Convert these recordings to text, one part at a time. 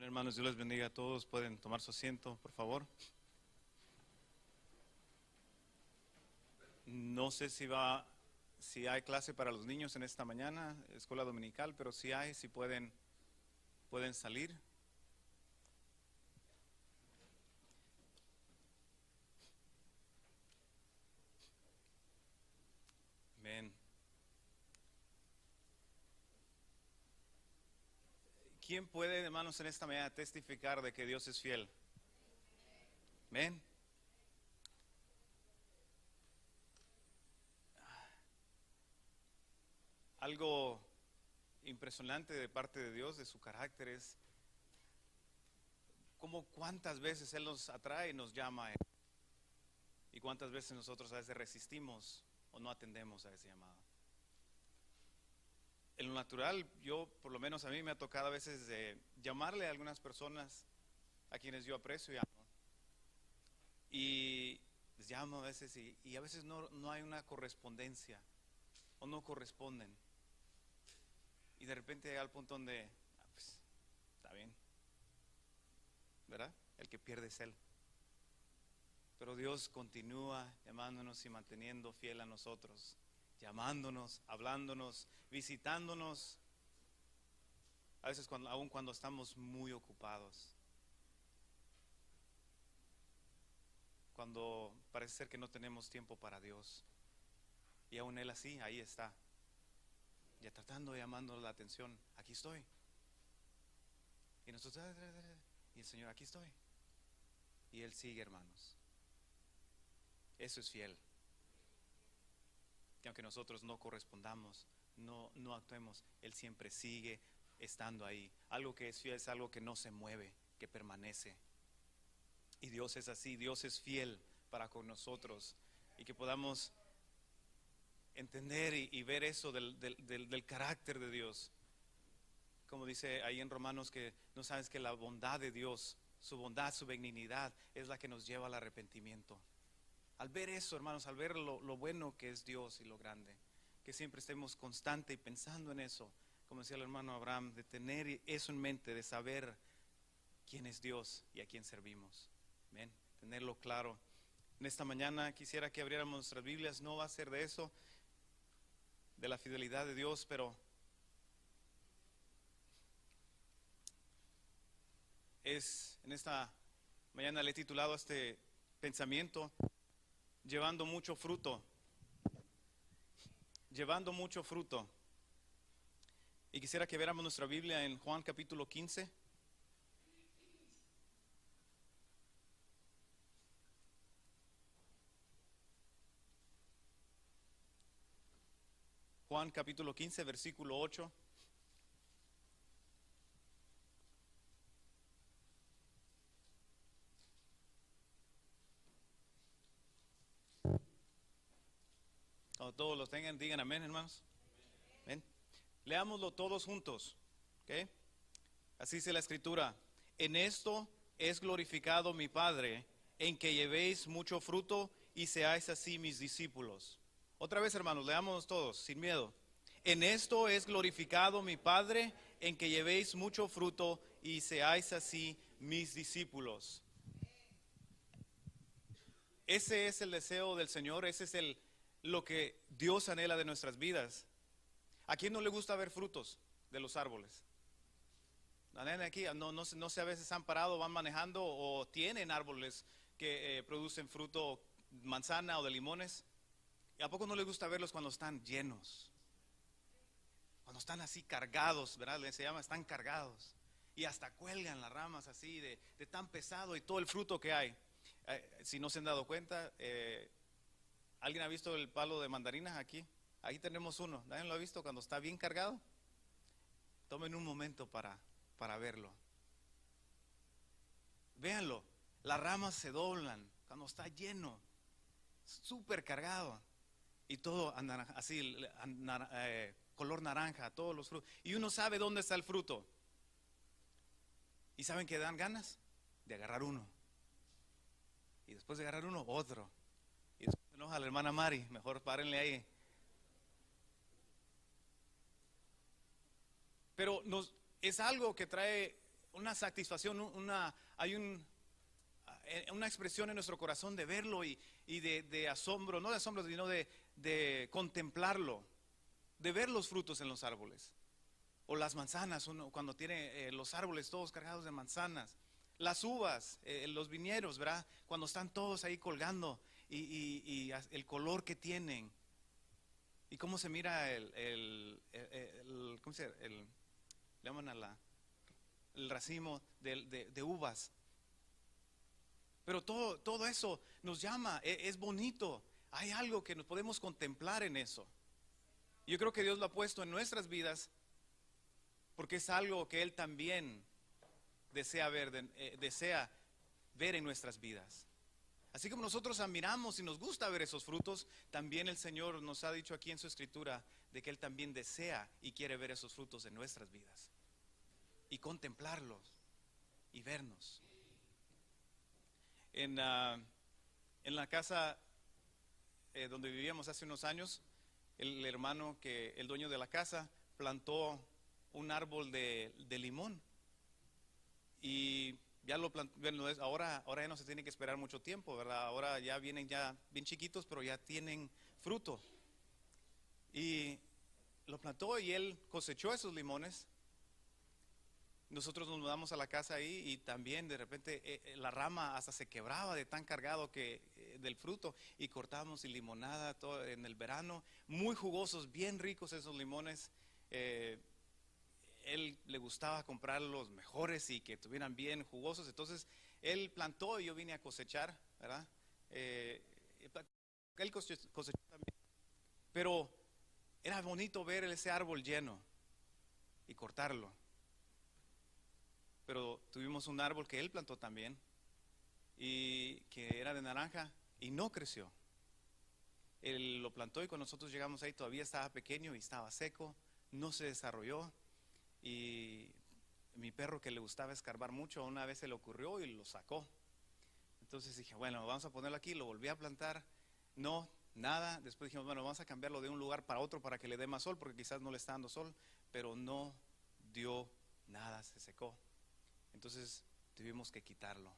Hermanos, Dios les bendiga a todos. Pueden tomar su asiento, por favor. No sé si hay clase para los niños en esta mañana, escuela dominical, pero si hay, si pueden salir. Amén. ¿Quién puede, hermanos, en esta mañana testificar de que Dios es fiel? Amén. Algo impresionante de parte de Dios, de su carácter, es como cuántas veces Él nos atrae y nos llama a Él. Y cuántas veces nosotros a veces resistimos o no atendemos a ese llamado. En lo natural, yo, por lo menos a mí me ha tocado a veces llamarle a algunas personas a quienes yo aprecio y amo. Y les llamo a veces y a veces no hay una correspondencia o no corresponden. Y de repente llega al punto donde, pues, está bien, ¿verdad? El que pierde es Él. Pero Dios continúa llamándonos y manteniendo fiel a nosotros, llamándonos, hablándonos, visitándonos, a veces aun cuando estamos muy ocupados, cuando parece ser que no tenemos tiempo para Dios, y aún Él así, ahí está, ya tratando, llamando la atención. Aquí estoy. Y nosotros, y el Señor, aquí estoy. Y Él sigue, hermanos. Eso es fiel. Que aunque nosotros no correspondamos, no actuemos, Él siempre sigue estando ahí. Algo que es fiel es algo que no se mueve, que permanece. Y Dios es así, Dios es fiel para con nosotros. Y que podamos entender y ver eso del carácter de Dios. Como dice ahí en Romanos, que no sabes que la bondad de Dios, su bondad, su benignidad es la que nos lleva al arrepentimiento. Al ver eso, hermanos, al ver lo bueno que es Dios y lo grande, que siempre estemos constantes y pensando en eso, como decía el hermano Abraham, de tener eso en mente, de saber quién es Dios y a quién servimos. Amén. Tenerlo claro. En esta mañana quisiera que abriéramos nuestras Biblias. No va a ser de eso, de la fidelidad de Dios, pero en esta mañana le he titulado a este pensamiento, llevando mucho fruto. Llevando mucho fruto. Y quisiera que viéramos nuestra Biblia en Juan capítulo 15. Juan capítulo 15, versículo 8. Cuando todos los tengan, digan amén, hermanos. Amén. Leámoslo todos juntos. ¿Okay? Así dice la Escritura. En esto es glorificado mi Padre, en que llevéis mucho fruto y seáis así mis discípulos. Otra vez, hermanos, leamos todos, sin miedo. En esto es glorificado mi Padre, en que llevéis mucho fruto y seáis así mis discípulos. Ese es el deseo del Señor, ese es lo que Dios anhela de nuestras vidas. ¿A quién no le gusta ver frutos de los árboles? Aquí no sé, a veces han parado, van manejando o tienen árboles que producen fruto, manzana o de limones. ¿Y a poco no les gusta verlos cuando están llenos? Cuando están así cargados, ¿verdad? Se llama, están cargados. Y hasta cuelgan las ramas así de tan pesado y todo el fruto que hay. Si no se han dado cuenta, ¿alguien ha visto el palo de mandarinas aquí? Ahí tenemos uno. ¿Alguien lo ha visto cuando está bien cargado? Tomen un momento para verlo. Véanlo, las ramas se doblan cuando está lleno, súper cargado. Y todo así, color naranja, todos los frutos. Y uno sabe dónde está el fruto. ¿Y saben que dan ganas? De agarrar uno. Y después de agarrar uno, otro. Y después se enoja la hermana Mari, mejor párenle ahí. Pero es algo que trae una satisfacción, hay una expresión en nuestro corazón de verlo y de asombro, no de asombro, sino de contemplarlo, de ver los frutos en los árboles. O las manzanas, uno cuando tiene los árboles todos cargados de manzanas. Las uvas, los viñeros, ¿verdad? Cuando están todos ahí colgando y el color que tienen. Y cómo se mira ¿cómo se llama? Le llaman el racimo de uvas. Pero todo eso nos llama, es bonito. Hay algo que nos podemos contemplar en eso. Yo creo que Dios lo ha puesto en nuestras vidas porque es algo que Él también desea ver en nuestras vidas. Así como nosotros admiramos y nos gusta ver esos frutos, también el Señor nos ha dicho aquí en su Escritura de que Él también desea y quiere ver esos frutos en nuestras vidas y contemplarlos y vernos. En la casa donde vivíamos hace unos años, el dueño de la casa, plantó un árbol de limón. Y ya lo plantó, bueno, ahora ya no se tiene que esperar mucho tiempo, ¿verdad? Ahora ya vienen ya bien chiquitos, pero ya tienen fruto. Y lo plantó y él cosechó esos limones. Nosotros nos mudamos a la casa ahí y también de repente la rama hasta se quebraba de tan cargado del fruto, y cortábamos y limonada todo en el verano, muy jugosos, bien ricos esos limones. Él le gustaba comprar los mejores y que estuvieran bien jugosos, entonces él plantó y yo vine a cosechar, ¿verdad? Él cosechó también, pero era bonito ver ese árbol lleno y cortarlo. Pero tuvimos un árbol que él plantó también y que era de naranja y no creció. Él lo plantó y cuando nosotros llegamos ahí todavía estaba pequeño y estaba seco, no se desarrolló. Y mi perro, que le gustaba escarbar mucho, una vez se le ocurrió y lo sacó. Entonces dije, bueno, vamos a ponerlo aquí, lo volví a plantar, no, nada. Después dijimos, bueno, vamos a cambiarlo de un lugar para otro para que le dé más sol, porque quizás no le está dando sol, pero no dio nada, se secó. Entonces tuvimos que quitarlo.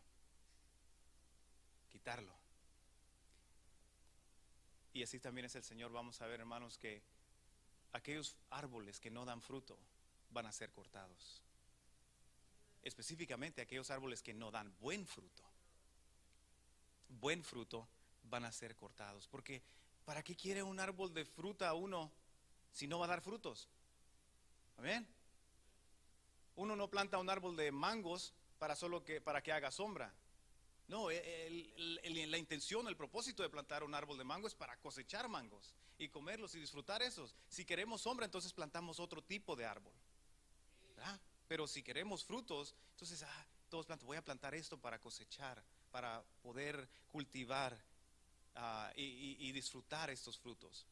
Y así también es el Señor. Vamos a ver, hermanos, que aquellos árboles que no dan fruto van a ser cortados. Específicamente aquellos árboles que no dan buen fruto van a ser cortados. Porque ¿para qué quiere un árbol de fruta uno si no va a dar frutos? ¿Amén? Uno no planta un árbol de mangos para que haga sombra. No, la intención, el propósito de plantar un árbol de mango es para cosechar mangos y comerlos y disfrutar esos. Si queremos sombra, entonces plantamos otro tipo de árbol, ¿verdad? Pero si queremos frutos, entonces todos voy a plantar esto para cosechar, para poder cultivar y disfrutar estos frutos.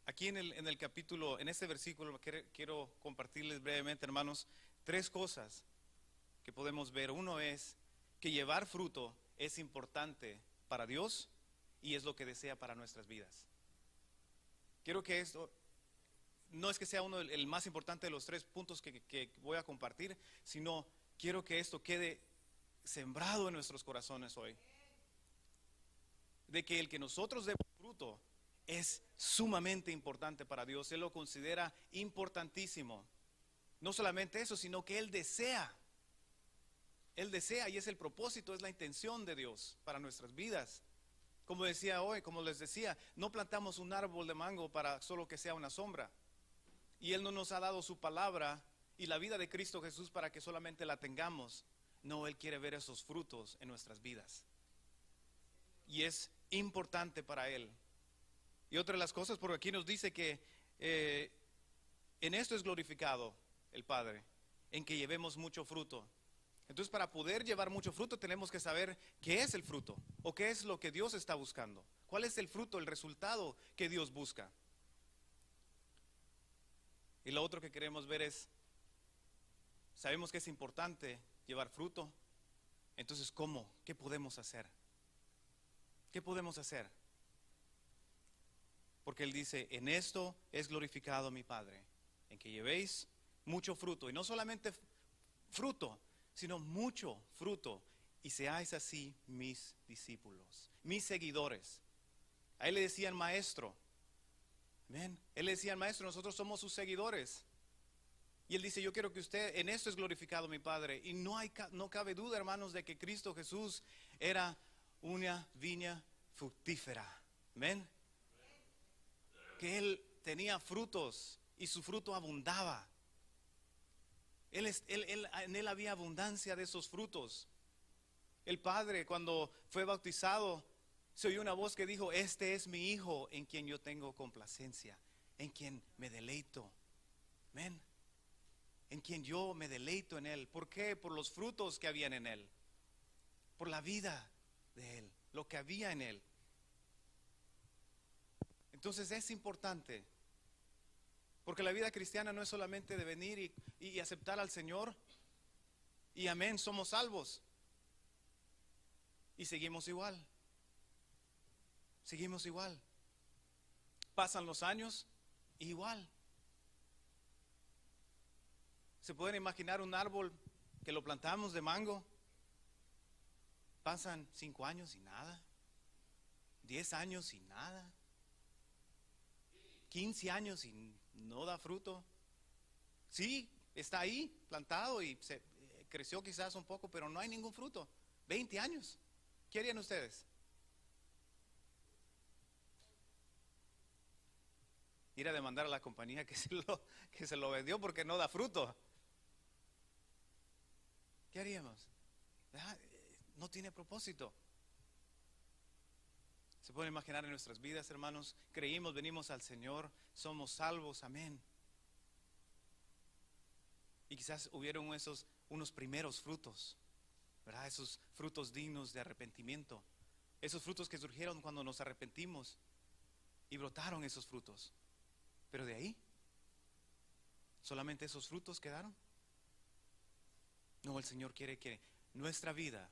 Aquí en el capítulo, en este versículo, quiero compartirles brevemente, hermanos, 3 cosas que podemos ver. Uno es que llevar fruto es importante para Dios y es lo que desea para nuestras vidas. Quiero que esto no es que sea el más importante de los 3 puntos que voy a compartir, sino quiero que esto quede sembrado en nuestros corazones hoy. De que el que nosotros demos fruto es sumamente importante para Dios. Él lo considera importantísimo. No solamente eso, sino que Él desea y es el propósito, es la intención de Dios para nuestras vidas. Como decía hoy, como les decía, no plantamos un árbol de mango para solo que sea una sombra. Y Él no nos ha dado su palabra y la vida de Cristo Jesús para que solamente la tengamos. No, Él quiere ver esos frutos en nuestras vidas. Y es importante para Él. Y otra de las cosas, porque aquí nos dice que en esto es glorificado el Padre, en que llevemos mucho fruto. Entonces, para poder llevar mucho fruto tenemos que saber qué es el fruto o qué es lo que Dios está buscando. ¿Cuál es el fruto, el resultado que Dios busca? Y lo otro que queremos ver es, sabemos que es importante llevar fruto. Entonces, ¿cómo? ¿Qué podemos hacer? ¿Qué podemos hacer? Porque Él dice, en esto es glorificado mi Padre, en que llevéis mucho fruto. Y no solamente fruto, sino mucho fruto. Y seáis así mis discípulos, mis seguidores. A él le decían maestro. Amén. Él le decía al maestro, nosotros somos sus seguidores. Y él dice, yo quiero que usted, en esto es glorificado mi Padre. Y no cabe duda, hermanos, de que Cristo Jesús era una viña fructífera. Amén. Que él tenía frutos y su fruto abundaba. En él había abundancia de esos frutos. El Padre, cuando fue bautizado, se oyó una voz que dijo, este es mi Hijo en quien yo tengo complacencia, en quien me deleito. Amén. En quien yo me deleito en él. ¿Por qué? Por los frutos que habían en él. Por la vida de él, lo que había en él. Entonces es importante, porque la vida cristiana no es solamente de venir y aceptar al Señor y amén, somos salvos y seguimos igual. Seguimos igual. Pasan los años, igual. ¿Se pueden imaginar un árbol que lo plantamos de mango? Pasan 5 años y nada, 10 años y nada, 15 años y no da fruto. Sí, está ahí plantado y creció quizás un poco, pero no hay ningún fruto. 20 años. ¿Qué harían ustedes? Ir a demandar a la compañía que se lo vendió porque no da fruto. ¿Qué haríamos? No tiene propósito. Se pueden imaginar en nuestras vidas, hermanos, creímos, venimos al Señor, somos salvos, amén. Y quizás hubieron unos primeros frutos, ¿verdad? Esos frutos dignos de arrepentimiento. Esos frutos que surgieron cuando nos arrepentimos y brotaron esos frutos. Pero de ahí, ¿solamente esos frutos quedaron? No, el Señor quiere que nuestra vida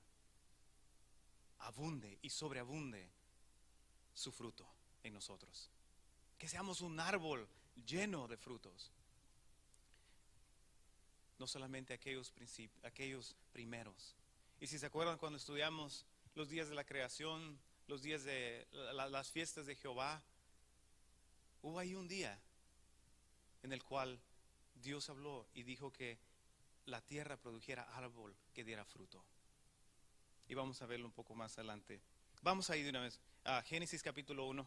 abunde y sobreabunde su fruto en nosotros. Que seamos un árbol lleno de frutos. No solamente aquellos primeros. Y si se acuerdan cuando estudiamos los días de la creación, los días de las fiestas de Jehová, hubo ahí un día en el cual Dios habló y dijo que la tierra produjera árbol que diera fruto. Y vamos a verlo un poco más adelante. Vamos a ir de una vez a Génesis capítulo 1.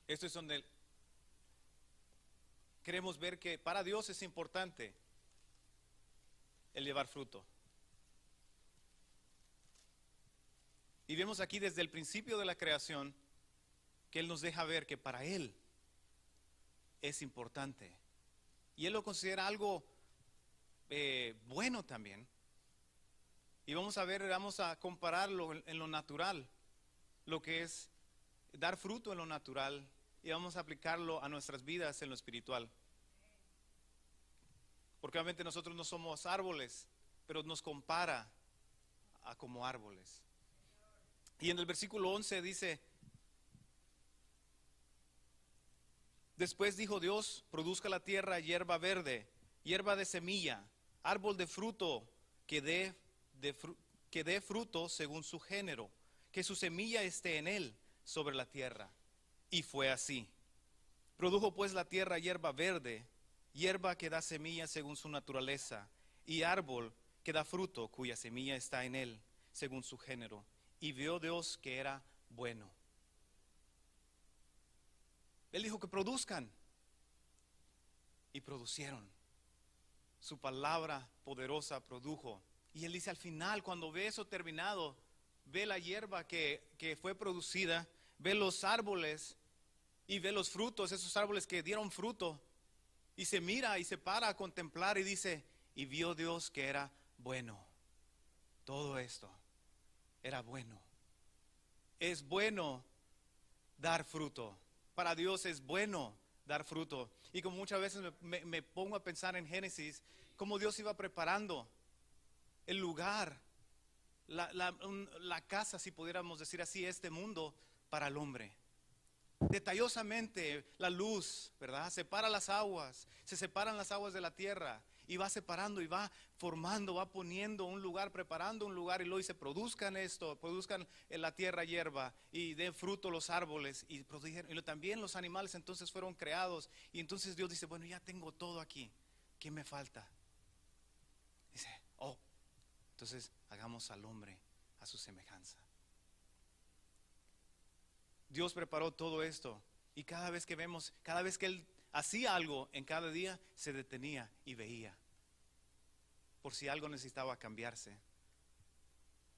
Esto es donde queremos ver que para Dios es importante el llevar fruto. Y vemos aquí desde el principio de la creación que Él nos deja ver que para Él es importante. Y Él lo considera algo bueno también. Y vamos a compararlo en lo natural, lo que es dar fruto en lo natural, y vamos a aplicarlo a nuestras vidas en lo espiritual. Porque obviamente nosotros no somos árboles, pero nos compara a como árboles. Y en el versículo 11 dice: después dijo Dios, produzca la tierra hierba verde, hierba de semilla, árbol de fruto que dé fruto según su género, que su semilla esté en él sobre la tierra. Y fue así. Produjo pues la tierra hierba verde, hierba que da semilla según su naturaleza, y árbol que da fruto cuya semilla está en él según su género. Y vio Dios que era bueno. Él dijo que produzcan. Y producieron. Su palabra poderosa produjo. Y Él dice al final, cuando ve eso terminado, ve la hierba que fue producida, ve los árboles y ve los frutos, esos árboles que dieron fruto. Y se mira y se para a contemplar y dice: y vio Dios que era bueno. Todo esto era bueno. Es bueno dar fruto. Para Dios es bueno dar fruto. Y como muchas veces me pongo a pensar en Génesis, cómo Dios iba preparando el lugar, la casa, si pudiéramos decir así, este mundo para el hombre. Detallosamente la luz, ¿verdad? Separa las aguas, se separan las aguas de la tierra y va separando y va formando, va poniendo un lugar, preparando un lugar, y luego dice, produzcan esto, produzcan en la tierra hierba y den fruto los árboles, y produjeron, y también los animales entonces fueron creados. Y entonces Dios dice, bueno, ya tengo todo aquí, ¿qué me falta? Dice, oh, entonces hagamos al hombre a su semejanza. Dios preparó todo esto, y cada vez que vemos, cada vez que Él hacía algo en cada día, se detenía y veía, por si algo necesitaba cambiarse,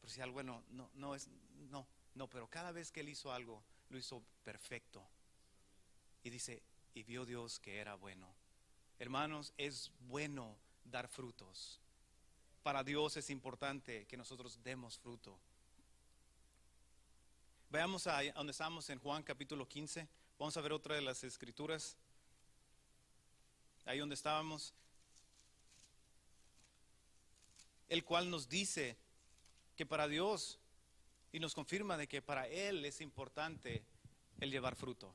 por si algo, bueno, no, pero cada vez que Él hizo algo, lo hizo perfecto. Y dice, y vio Dios que era bueno. Hermanos, es bueno dar frutos. Para Dios es importante que nosotros demos fruto. Veamos a donde estamos en Juan capítulo 15. Vamos a ver otra de las escrituras. Ahí donde estábamos. El cual nos dice que para Dios, y nos confirma de que para Él es importante el llevar fruto.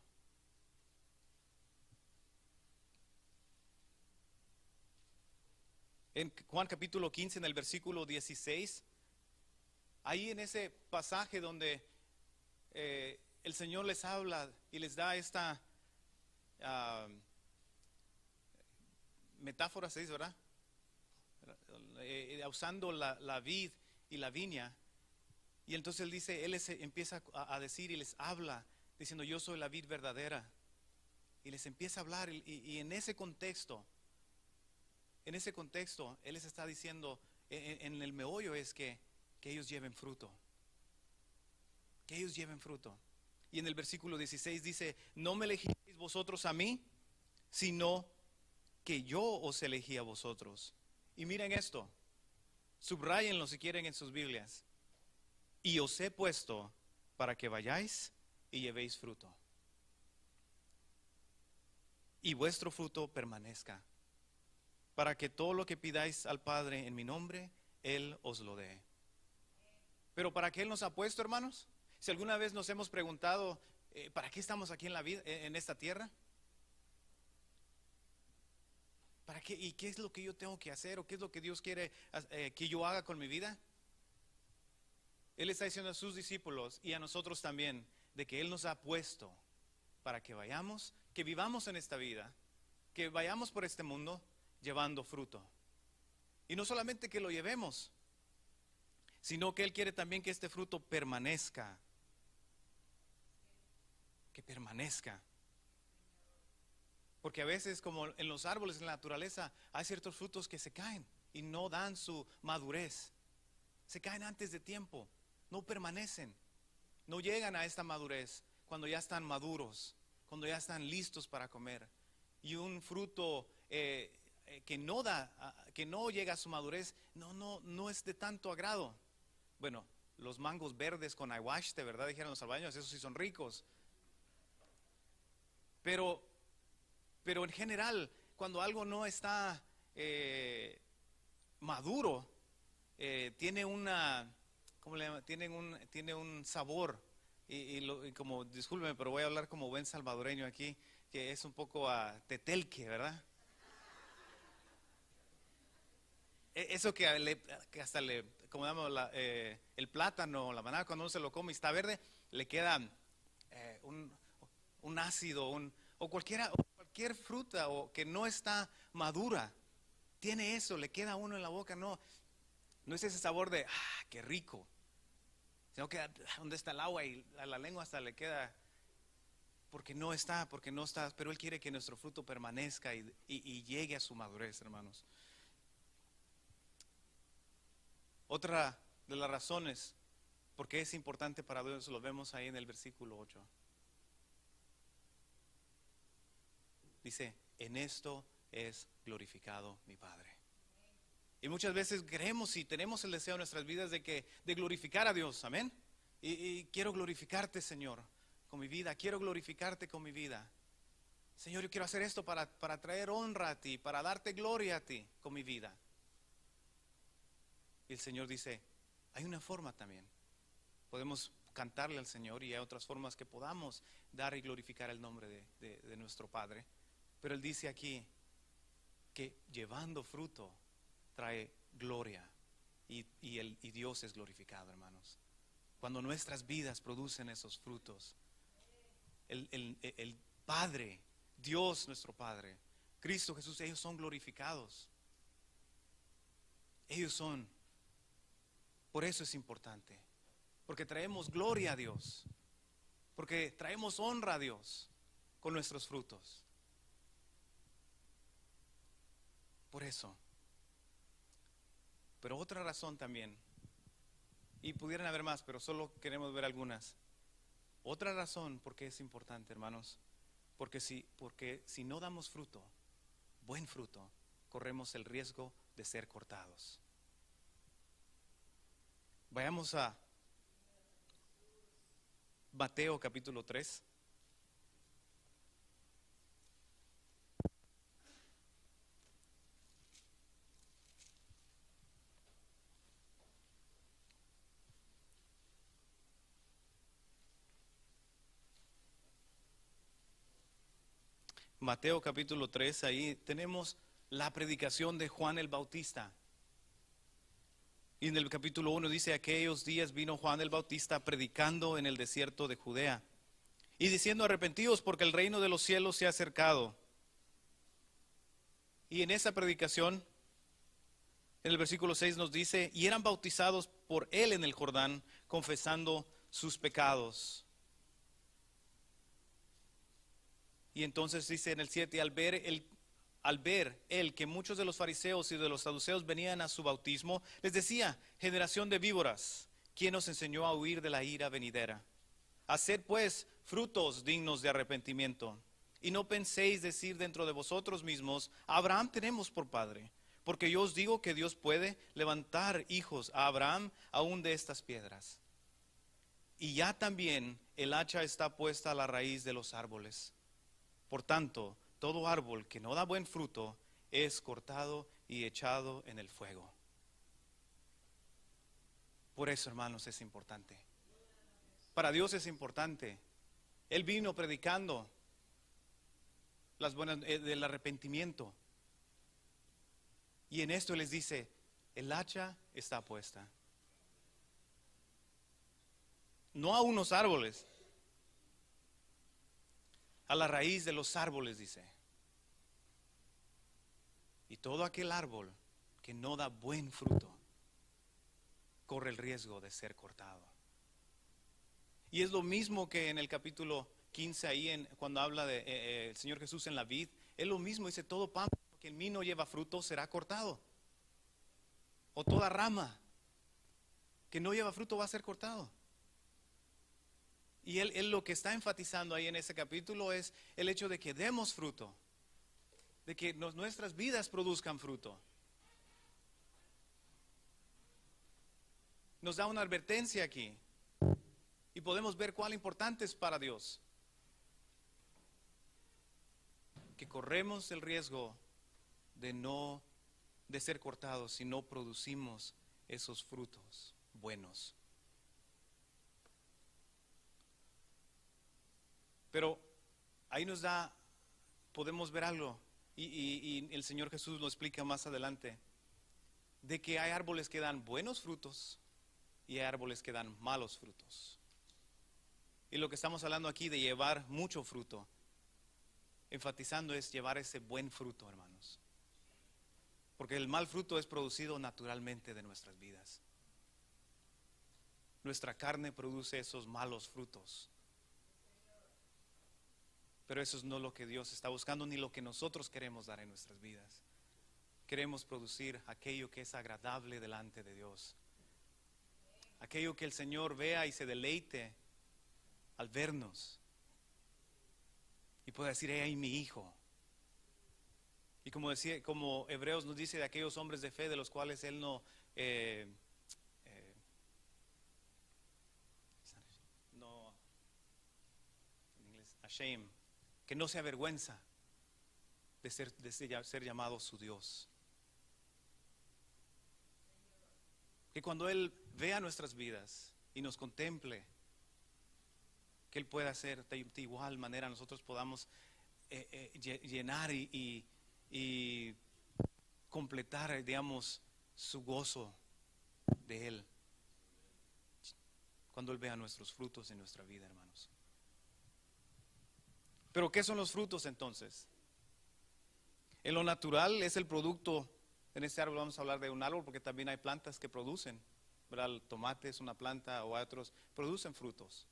En Juan capítulo 15, en el versículo 16, ahí en ese pasaje donde el Señor les habla y les da esta metáfora, se dice, ¿verdad? Usando la vid y la viña. Y entonces Él dice, Él les empieza a decir y les habla diciendo, yo soy la vid verdadera. Y les empieza a hablar, y en ese contexto, Él les está diciendo, en el meollo es que ellos lleven fruto. Que ellos lleven fruto. Y en el versículo 16 dice, no me elegisteis vosotros a mí, sino que yo os elegí a vosotros. Y miren esto, subrayenlo si quieren en sus Biblias. Y os he puesto para que vayáis y llevéis fruto. Y vuestro fruto permanezca, para que todo lo que pidáis al Padre en mi nombre, Él os lo dé. Pero ¿para qué Él nos ha puesto, hermanos? Si alguna vez nos hemos preguntado, ¿para qué estamos aquí en la vida, en esta tierra? ¿Para qué? ¿Y qué es lo que yo tengo que hacer? ¿O qué es lo que Dios quiere que yo haga con mi vida? Él está diciendo a sus discípulos y a nosotros también, de que Él nos ha puesto para que vayamos, que vivamos en esta vida, que vayamos por este mundo llevando fruto. Y no solamente que lo llevemos, sino que Él quiere también que este fruto permanezca. Que permanezca. Porque a veces, como en los árboles, en la naturaleza, hay ciertos frutos que se caen y no dan su madurez. Se caen antes de tiempo, no permanecen, no llegan a esta madurez cuando ya están maduros, cuando ya están listos para comer. Y un fruto que no llega a su madurez, no es de tanto agrado. Bueno, los mangos verdes con aguaste, ¿verdad? Dijeron los salvadoreños, esos sí son ricos. Pero en general, cuando algo no está maduro, tiene ¿cómo le llaman? Tiene un sabor. Y como, discúlpeme, pero voy a hablar como buen salvadoreño aquí, que es un poco a tetelque, ¿verdad? Eso que hasta como llamamos el plátano, la banana, cuando uno se lo come y está verde, le queda un ácido, o cualquier fruta o que no está madura, tiene eso, le queda a uno en la boca, no es ese sabor de, qué rico, sino que donde está el agua y a la lengua hasta le queda, porque no está, pero Él quiere que nuestro fruto permanezca y llegue a su madurez, hermanos. Otra de las razones por qué es importante para Dios, lo vemos ahí en el versículo 8. Dice, en esto es glorificado mi Padre. Y muchas veces creemos y tenemos el deseo en nuestras vidas de glorificar a Dios, amén. Y quiero glorificarte, Señor, con mi vida, quiero glorificarte con mi vida. Señor, yo quiero hacer esto para traer honra a ti, para darte gloria a ti con mi vida. Y el Señor dice, hay una forma también. Podemos cantarle al Señor, y hay otras formas que podamos dar y glorificar el nombre de nuestro Padre. Pero Él dice aquí que llevando fruto trae gloria, y Dios es glorificado, hermanos. Cuando nuestras vidas producen esos frutos, el Padre, Dios nuestro Padre, Cristo Jesús, ellos son glorificados. Ellos son. Por eso es importante, porque traemos gloria a Dios, porque traemos honra a Dios con nuestros frutos. Por eso. Pero otra razón también, y pudieran haber más, pero solo queremos ver algunas. Otra razón por qué es importante, hermanos, porque si no damos fruto, buen fruto, corremos el riesgo de ser cortados. Vayamos a Mateo capítulo 3. Mateo capítulo 3, ahí tenemos la predicación de Juan el Bautista. Y en el capítulo 1 dice: aquellos días vino Juan el Bautista predicando en el desierto de Judea y diciendo: arrepentidos, porque el reino de los cielos se ha acercado. Y en esa predicación, en el versículo 6 nos dice: y eran bautizados por él en el Jordán, confesando sus pecados. Y entonces dice en el 7: al ver él que muchos de los fariseos y de los saduceos venían a su bautismo, les decía: generación de víboras, ¿quién os enseñó a huir de la ira venidera? Haced pues frutos dignos de arrepentimiento, y no penséis decir dentro de vosotros mismos: a Abraham tenemos por padre. Porque yo os digo que Dios puede levantar hijos a Abraham aún de estas piedras. Y ya también el hacha está puesta a la raíz de los árboles. Por tanto, todo árbol que no da buen fruto es cortado y echado en el fuego. Por eso, hermanos, es importante. Para Dios es importante. Él vino predicando las buenas del arrepentimiento. Y en esto les dice: el hacha está puesta. No a unos árboles, a la raíz de los árboles, dice. Y todo aquel árbol que no da buen fruto corre el riesgo de ser cortado. Y es lo mismo que en el capítulo 15, ahí cuando habla de el Señor Jesús en la vid, es lo mismo, dice: todo pámpano que en mí no lleva fruto será cortado. O toda rama que no lleva fruto va a ser cortado. Y él lo que está enfatizando ahí en ese capítulo es el hecho de que demos fruto, de que nuestras vidas produzcan fruto. Nos da una advertencia aquí, y podemos ver cuán importante es para Dios que corremos el riesgo de ser cortados si no producimos esos frutos buenos. Pero ahí podemos ver algo, y el Señor Jesús lo explica más adelante, de que hay árboles que dan buenos frutos y hay árboles que dan malos frutos. Y lo que estamos hablando aquí de llevar mucho fruto, enfatizando, es llevar ese buen fruto, hermanos. Porque el mal fruto es producido naturalmente de nuestras vidas. Nuestra carne produce esos malos frutos. Pero eso es no lo que Dios está buscando, ni lo que nosotros queremos dar en nuestras vidas. Queremos producir aquello que es agradable delante de Dios. Aquello que el Señor vea y se deleite al vernos. Y pueda decir: ahí mi hijo. Y como Hebreos nos dice de aquellos hombres de fe de los cuales Él no en inglés, ashamed, que no se avergüenza de ser llamado su Dios. Que cuando Él vea nuestras vidas y nos contemple que Él pueda hacer de igual manera nosotros podamos llenar y completar, digamos, su gozo de Él cuando Él vea nuestros frutos en nuestra vida, hermanos. Pero ¿qué son los frutos entonces? En lo natural es el producto. En este árbol vamos a hablar de un árbol porque también hay plantas que producen, ¿verdad? El tomate es una planta o otros producen frutos.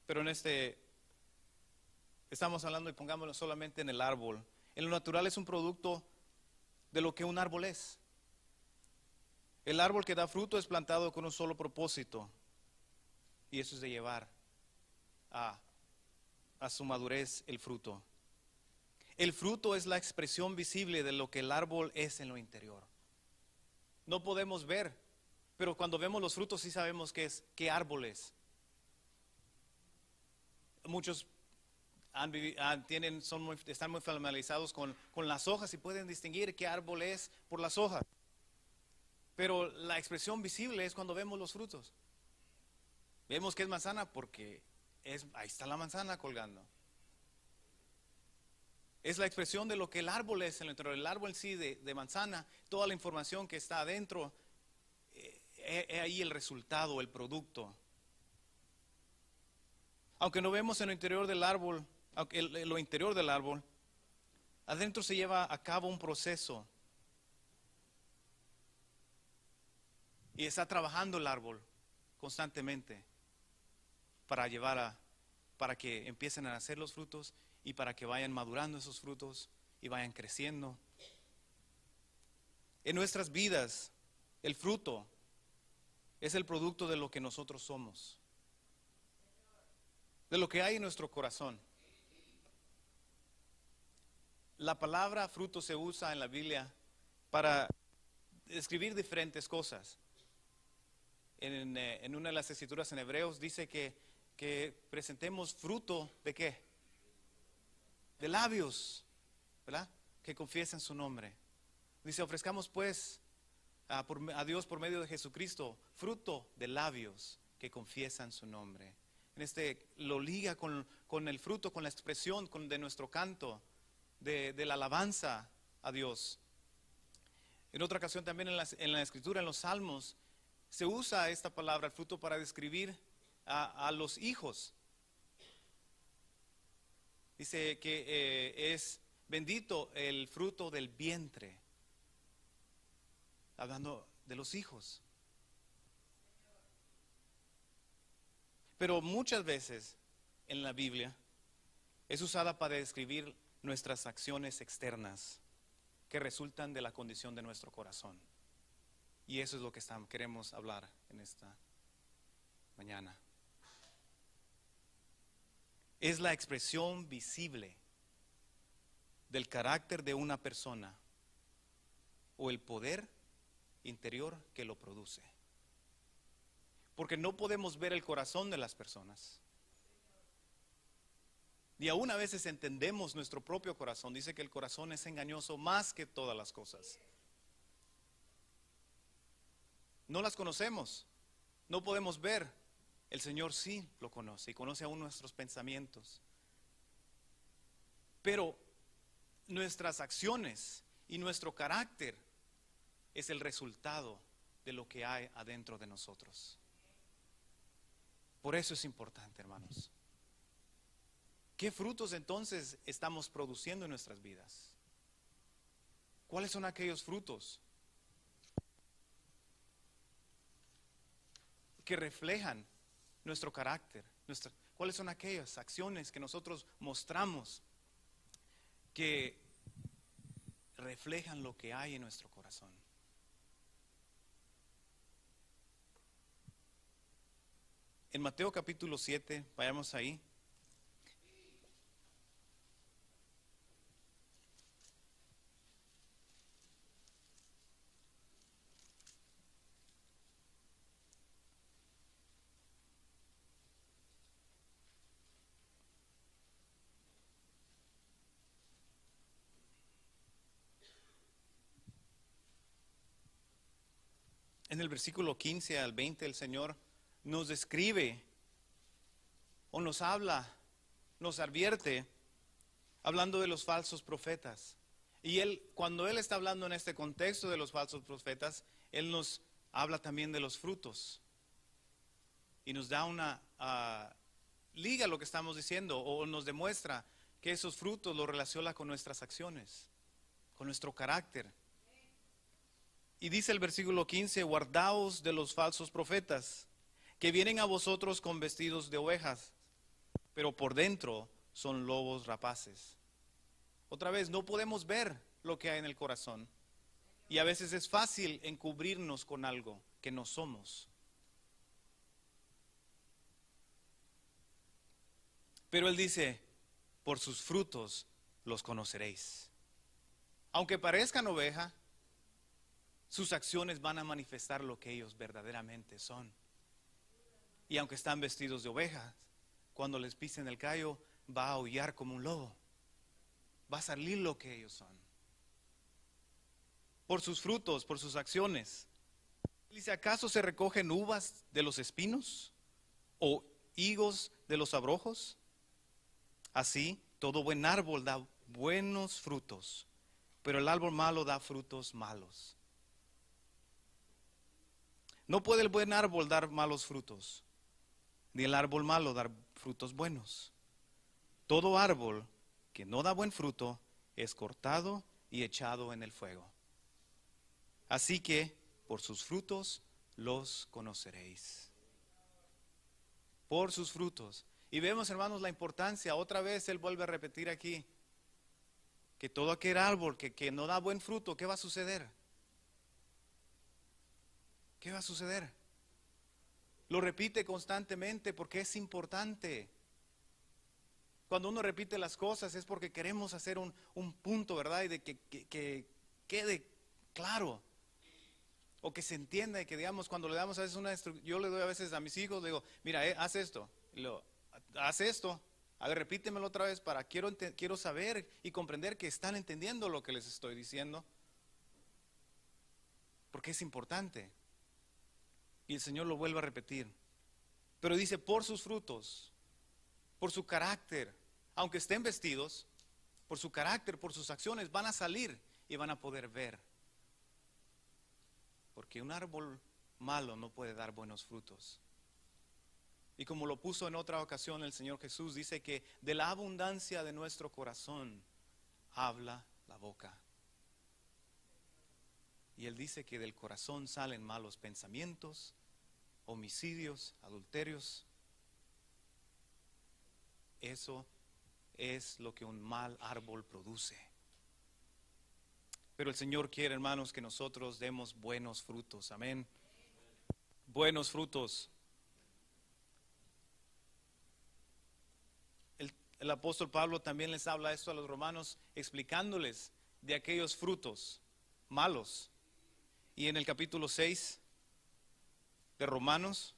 Pero en este estamos hablando y pongámoslo solamente en el árbol. En lo natural es un producto de lo que un árbol es. El árbol que da fruto es plantado con un solo propósito, y eso es de llevar a su madurez el fruto. El fruto es la expresión visible de lo que el árbol es en lo interior. No podemos ver, pero cuando vemos los frutos sí sabemos qué árbol es. Muchos están muy familiarizados con las hojas y pueden distinguir qué árbol es por las hojas. Pero la expresión visible es cuando vemos los frutos. Vemos que es manzana porque ahí está la manzana colgando. Es la expresión de lo que el árbol es en el interior. El árbol en sí de manzana, toda la información que está adentro, es ahí el resultado, el producto. Aunque no vemos en lo interior del árbol, lo interior del árbol, adentro se lleva a cabo un proceso. Y está trabajando el árbol constantemente para que empiecen a nacer los frutos y para que vayan madurando esos frutos y vayan creciendo. En nuestras vidas, el fruto es el producto de lo que nosotros somos, de lo que hay en nuestro corazón. La palabra fruto se usa en la Biblia para describir diferentes cosas. En una de las escrituras en Hebreos dice que presentemos fruto ¿de qué? De labios, ¿verdad? Que confiesen su nombre. Dice, ofrezcamos pues a Dios por medio de Jesucristo fruto de labios que confiesan su nombre. Lo liga con el fruto, con la expresión de nuestro canto, de la alabanza a Dios. En otra ocasión también en la escritura, en los salmos, se usa esta palabra, el fruto, para describir a los hijos. Dice que es bendito el fruto del vientre, hablando de los hijos. Pero muchas veces en la Biblia es usada para describir nuestras acciones externas que resultan de la condición de nuestro corazón. Y eso es lo que queremos hablar en esta mañana. Es la expresión visible del carácter de una persona o el poder interior que lo produce. Porque no podemos ver el corazón de las personas. Y aún a veces entendemos nuestro propio corazón. Dice que el corazón es engañoso más que todas las cosas. No las conocemos, no podemos ver. El Señor sí lo conoce y conoce aún nuestros pensamientos. Pero nuestras acciones y nuestro carácter es el resultado de lo que hay adentro de nosotros. Por eso es importante, hermanos. ¿Qué frutos entonces estamos produciendo en nuestras vidas? ¿Cuáles son aquellos frutos que reflejan nuestro carácter? ¿Cuáles son aquellas acciones que nosotros mostramos que reflejan lo que hay en nuestro corazón? En Mateo capítulo 7, vayamos ahí. En el versículo 15 al 20 el Señor nos describe o nos habla, nos advierte, hablando de los falsos profetas. Y cuando él está hablando en este contexto de los falsos profetas, él nos habla también de los frutos. Y nos da una liga lo que estamos diciendo, o nos demuestra que esos frutos los relaciona con nuestras acciones, con nuestro carácter. Y dice el versículo 15, guardaos de los falsos profetas, que vienen a vosotros con vestidos de ovejas, pero por dentro son lobos rapaces. Otra vez, no podemos ver lo que hay en el corazón. Y a veces es fácil encubrirnos con algo que no somos. Pero él dice, por sus frutos los conoceréis. Aunque parezcan oveja, sus acciones van a manifestar lo que ellos verdaderamente son. Y aunque están vestidos de ovejas, cuando les pisen el callo, va a aullar como un lobo. Va a salir lo que ellos son. Por sus frutos, por sus acciones. Dice, ¿acaso se recogen uvas de los espinos? ¿O higos de los abrojos? Así, todo buen árbol da buenos frutos, pero el árbol malo da frutos malos. No puede el buen árbol dar malos frutos, ni el árbol malo dar frutos buenos. Todo árbol que no da buen fruto es cortado y echado en el fuego. Así que por sus frutos los conoceréis. Por sus frutos. Y vemos, hermanos, la importancia. Otra vez él vuelve a repetir aquí que todo aquel árbol que no da buen fruto, ¿qué va a suceder? ¿Qué va a suceder? Lo repite constantemente porque es importante. Cuando uno repite las cosas es porque queremos hacer un punto, ¿verdad? Y de que quede claro. O que se entienda y que digamos, cuando le damos a veces una instrucción, yo le doy a veces a mis hijos, le digo, mira, haz esto. Haz esto. A ver, repítemelo otra vez quiero saber y comprender que están entendiendo lo que les estoy diciendo. Porque es importante. Y el Señor lo vuelve a repetir. Pero dice, por sus frutos, por su carácter, aunque estén vestidos, por su carácter, por sus acciones, van a salir y van a poder ver. Porque un árbol malo no puede dar buenos frutos. Y como lo puso en otra ocasión el Señor Jesús, dice que de la abundancia de nuestro corazón habla la boca. Y Él dice que del corazón salen malos pensamientos, homicidios, adulterios. Eso es lo que un mal árbol produce. Pero el Señor quiere, hermanos, que nosotros demos buenos frutos. Amén. Buenos frutos. El apóstol Pablo también les habla esto a los romanos, explicándoles de aquellos frutos malos. Y en el capítulo 6 de Romanos,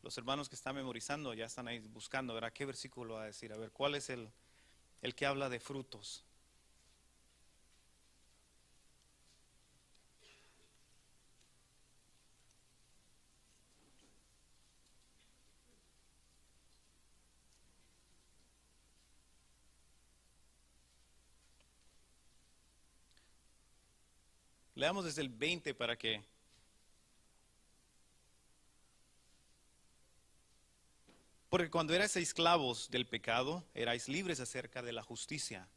los hermanos que están memorizando ya están ahí buscando, ¿verdad? ¿Qué versículo va a decir? A ver, ¿cuál es el que habla de frutos? Leamos desde el 20 para que... Porque cuando erais esclavos del pecado, erais libres acerca de la justicia.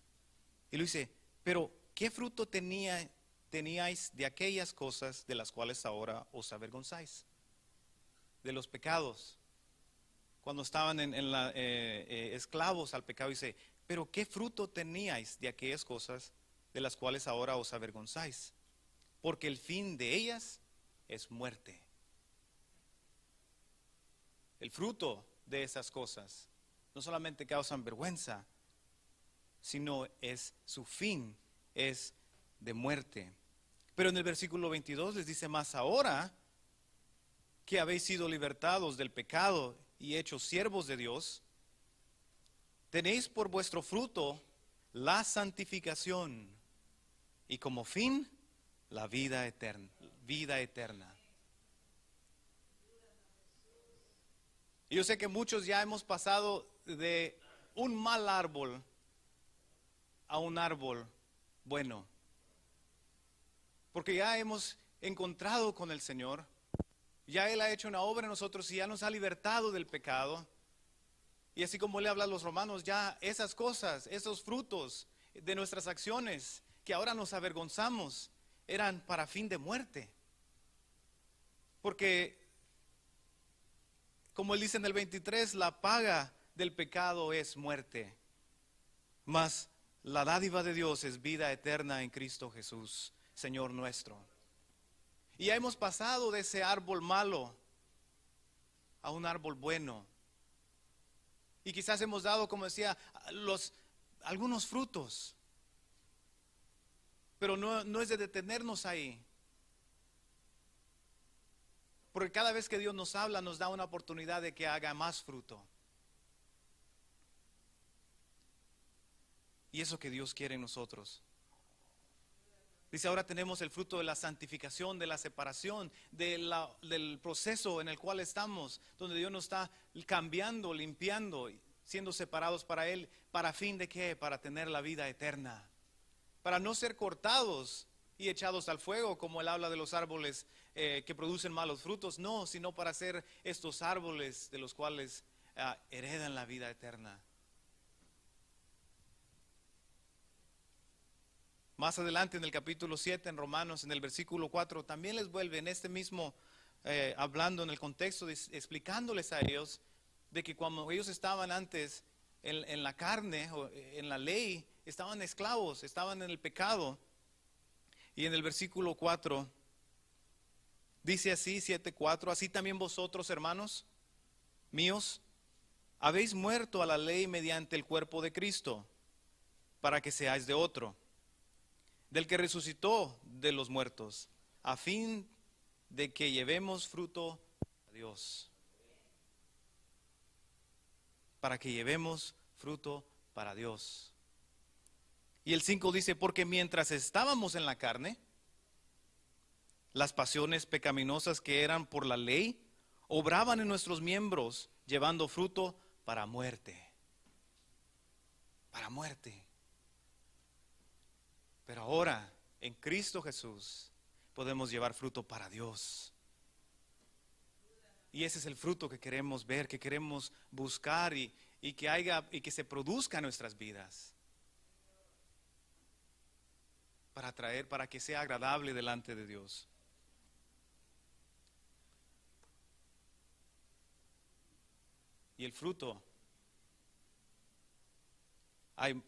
Y lo dice, pero ¿qué fruto teníais de aquellas cosas de las cuales ahora os avergonzáis? De los pecados. Cuando estaban esclavos al pecado, dice, pero ¿qué fruto teníais de aquellas cosas de las cuales ahora os avergonzáis? Porque el fin de ellas es muerte. El fruto de esas cosas no solamente causan vergüenza, sino su fin es de muerte. Pero en el versículo 22 les dice, más ahora que habéis sido libertados del pecado y hechos siervos de Dios, tenéis por vuestro fruto la santificación y como fin la vida eterna. Y yo sé que muchos ya hemos pasado de un mal árbol a un árbol bueno, porque ya hemos encontrado con el Señor, ya Él ha hecho una obra en nosotros y ya nos ha libertado del pecado. Y así como le habla a los romanos, ya esas cosas, esos frutos de nuestras acciones que ahora nos avergonzamos, eran para fin de muerte. Porque, como él dice en el 23, la paga del pecado es muerte, mas la dádiva de Dios es vida eterna en Cristo Jesús, Señor nuestro. Y ya hemos pasado de ese árbol malo a un árbol bueno. Y quizás hemos dado, como decía, algunos frutos. Pero no es de detenernos ahí. Porque cada vez que Dios nos habla, nos da una oportunidad de que haga más fruto. Y eso que Dios quiere en nosotros. Dice, ahora tenemos el fruto de la santificación, de la separación, del proceso en el cual estamos, donde Dios nos está cambiando, limpiando, siendo separados para Él. ¿Para fin de qué? Para tener la vida eterna. Para no ser cortados y echados al fuego, como Él habla de los árboles que producen malos frutos. No, sino para ser estos árboles de los cuales heredan la vida eterna. Más adelante en el capítulo 7, en Romanos, en el versículo 4, también les vuelve en este mismo, hablando en el contexto, explicándoles a ellos de que cuando ellos estaban antes en la carne, o en la ley, estaban esclavos, estaban en el pecado. Y en el versículo 4, dice así, 7:4, así también vosotros, hermanos míos, habéis muerto a la ley mediante el cuerpo de Cristo, para que seáis de otro, del que resucitó de los muertos, a fin de que llevemos fruto a Dios. Para que llevemos fruto para Dios. Y el 5 dice, porque mientras estábamos en la carne, las pasiones pecaminosas que eran por la ley, obraban en nuestros miembros, llevando fruto para muerte. Para muerte. Pero ahora, en Cristo Jesús, podemos llevar fruto para Dios. Y ese es el fruto que queremos ver, que queremos buscar y que se produzca en nuestras vidas. Para que sea agradable delante de Dios. Y el fruto, hay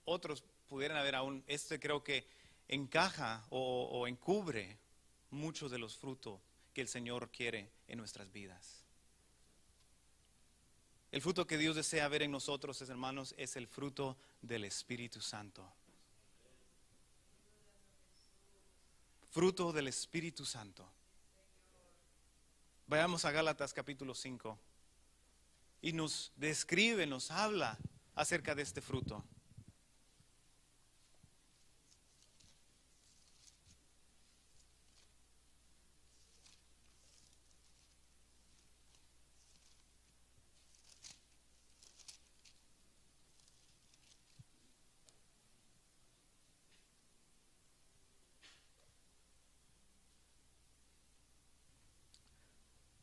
otros, pudieran haber aún, creo que encaja o encubre muchos de los frutos que el Señor quiere en nuestras vidas. El fruto que Dios desea ver en nosotros, hermanos, es el fruto del Espíritu Santo. Fruto del Espíritu Santo. Vayamos a Gálatas capítulo 5 y nos describe, nos habla acerca de este fruto.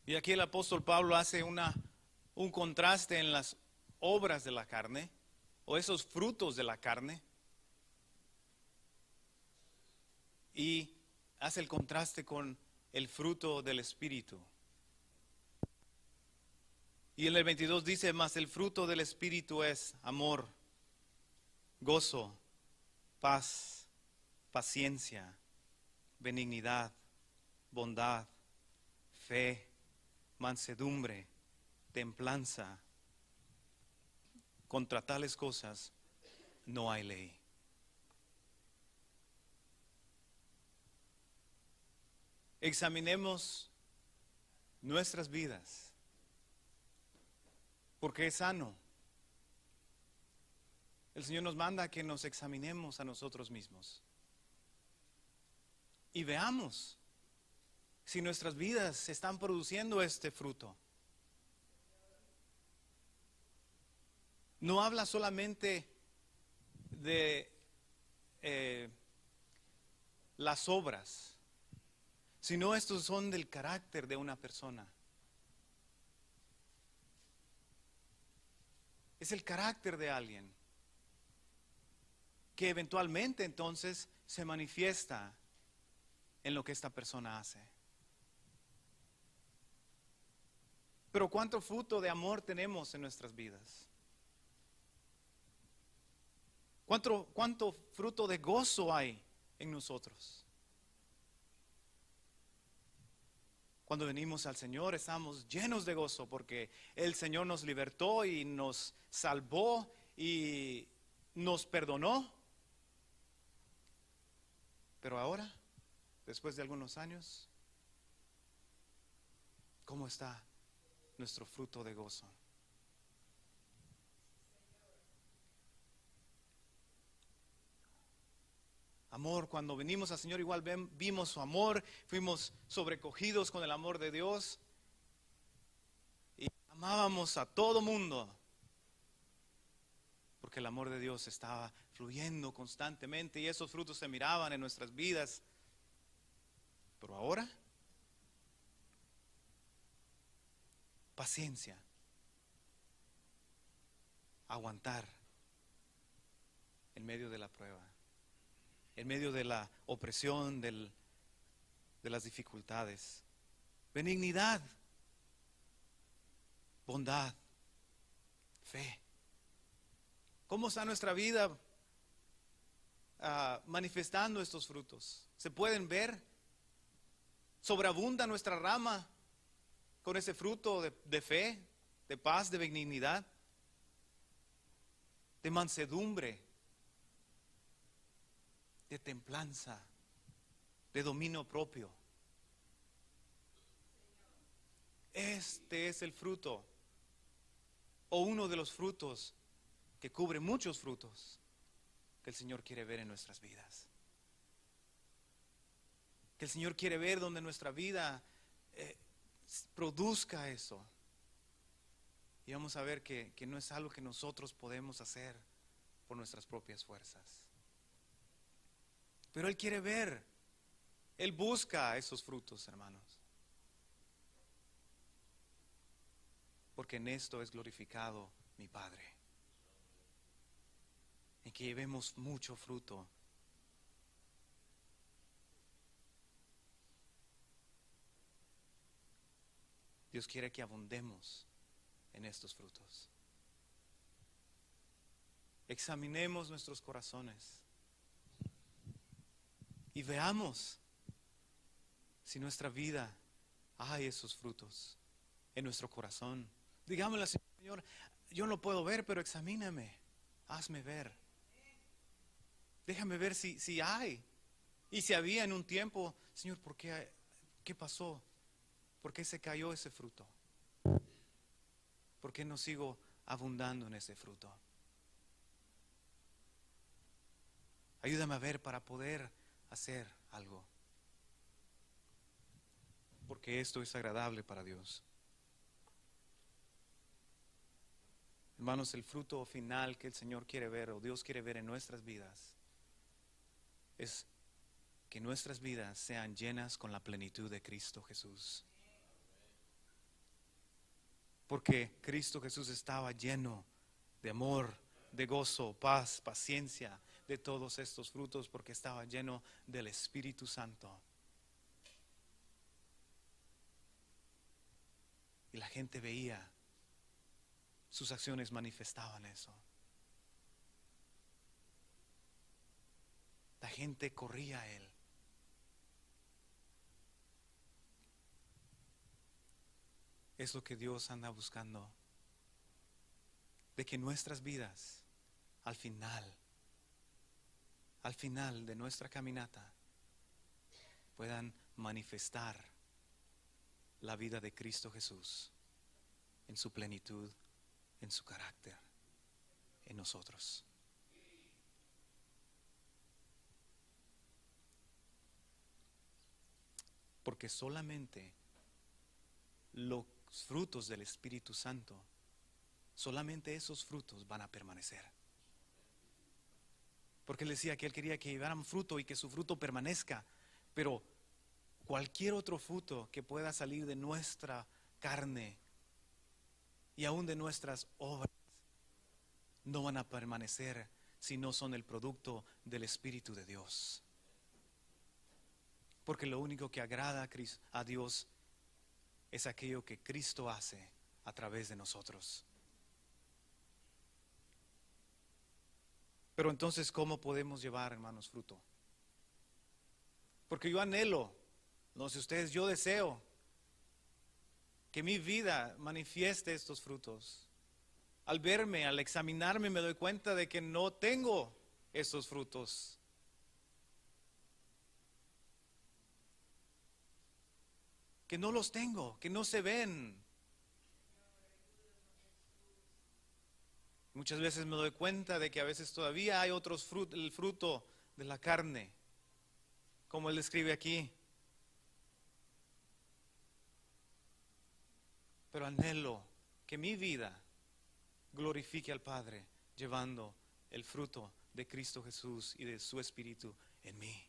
Y aquí el apóstol Pablo hace un contraste en las obras de la carne, o esos frutos de la carne, y hace el contraste con el fruto del Espíritu. Y en el 22 dice, mas el fruto del Espíritu es amor, gozo, paz, paciencia, benignidad, bondad, fe, mansedumbre, templanza. Contra tales cosas no hay ley. Examinemos nuestras vidas, porque es sano. El Señor nos manda que nos examinemos a nosotros mismos y veamos si nuestras vidas están produciendo este fruto. no habla solamente de las obras, sino estos son del carácter de una persona. Es el carácter de alguien que eventualmente entonces se manifiesta en lo que esta persona hace. Pero ¿cuánto fruto de amor tenemos en nuestras vidas? ¿Cuánto fruto de gozo hay en nosotros? Cuando venimos al Señor estamos llenos de gozo porque el Señor nos libertó y nos salvó y nos perdonó. Pero ahora, después de algunos años, ¿cómo está nuestro fruto de gozo? Amor, cuando venimos al Señor igual vimos su amor, fuimos sobrecogidos con el amor de Dios y amábamos a todo mundo porque el amor de Dios estaba fluyendo constantemente y esos frutos se miraban en nuestras vidas. Pero ahora, paciencia, aguantar en medio de la prueba, en medio de la opresión, de las dificultades, benignidad, bondad, fe. ¿Cómo está nuestra vida manifestando estos frutos? ¿Se pueden ver? ¿Sobreabunda nuestra rama con ese fruto de fe, de paz, de benignidad, de mansedumbre, de templanza, de dominio propio? Este es el fruto, o uno de los frutos que cubre muchos frutos que el Señor quiere ver en nuestras vidas. Que el Señor quiere ver donde nuestra vida produzca eso. Y vamos a ver que no es algo que nosotros podemos hacer por nuestras propias fuerzas. Pero Él quiere ver, Él busca esos frutos, hermanos. Porque en esto es glorificado mi Padre. En que llevemos mucho fruto. Dios quiere que abundemos en estos frutos. Examinemos nuestros corazones y veamos si nuestra vida hay esos frutos en nuestro corazón. Digámosle al Señor, yo no lo puedo ver, pero examíname, hazme ver. Déjame ver si hay. Y si había en un tiempo, Señor, ¿qué pasó? ¿Por qué se cayó ese fruto? ¿Por qué no sigo abundando en ese fruto? Ayúdame a ver para poder hacer algo. Porque esto es agradable para Dios. Hermanos, el fruto final que el Señor quiere ver o Dios quiere ver en nuestras vidas es que nuestras vidas sean llenas con la plenitud de Cristo Jesús. Porque Cristo Jesús estaba lleno de amor, de gozo, paz, paciencia, de todos estos frutos, porque estaba lleno del Espíritu Santo. Y la gente veía, sus acciones manifestaban eso. La gente corría a Él. Es lo que Dios anda buscando. De que nuestras vidas, al final de nuestra caminata, puedan manifestar la vida de Cristo Jesús en su plenitud, en su carácter, en nosotros. Porque solamente los frutos del Espíritu Santo solamente esos frutos van a permanecer. Porque él decía que él quería que llevaran fruto y que su fruto permanezca. Pero cualquier otro fruto que pueda salir de nuestra carne y aún de nuestras obras no van a permanecer si no son el producto del Espíritu de Dios. Porque lo único que agrada a Dios es aquello que Cristo hace a través de nosotros. Pero entonces, ¿cómo podemos llevar, hermanos, fruto? Porque yo anhelo, no sé ustedes, yo deseo que mi vida manifieste estos frutos. Al verme, al examinarme, me doy cuenta de que no tengo estos frutos. Que no los tengo, que no se ven. Muchas veces me doy cuenta de que a veces todavía hay otros frutos, el fruto de la carne, como él escribe aquí. Pero anhelo que mi vida glorifique al Padre, llevando el fruto de Cristo Jesús y de su Espíritu en mí.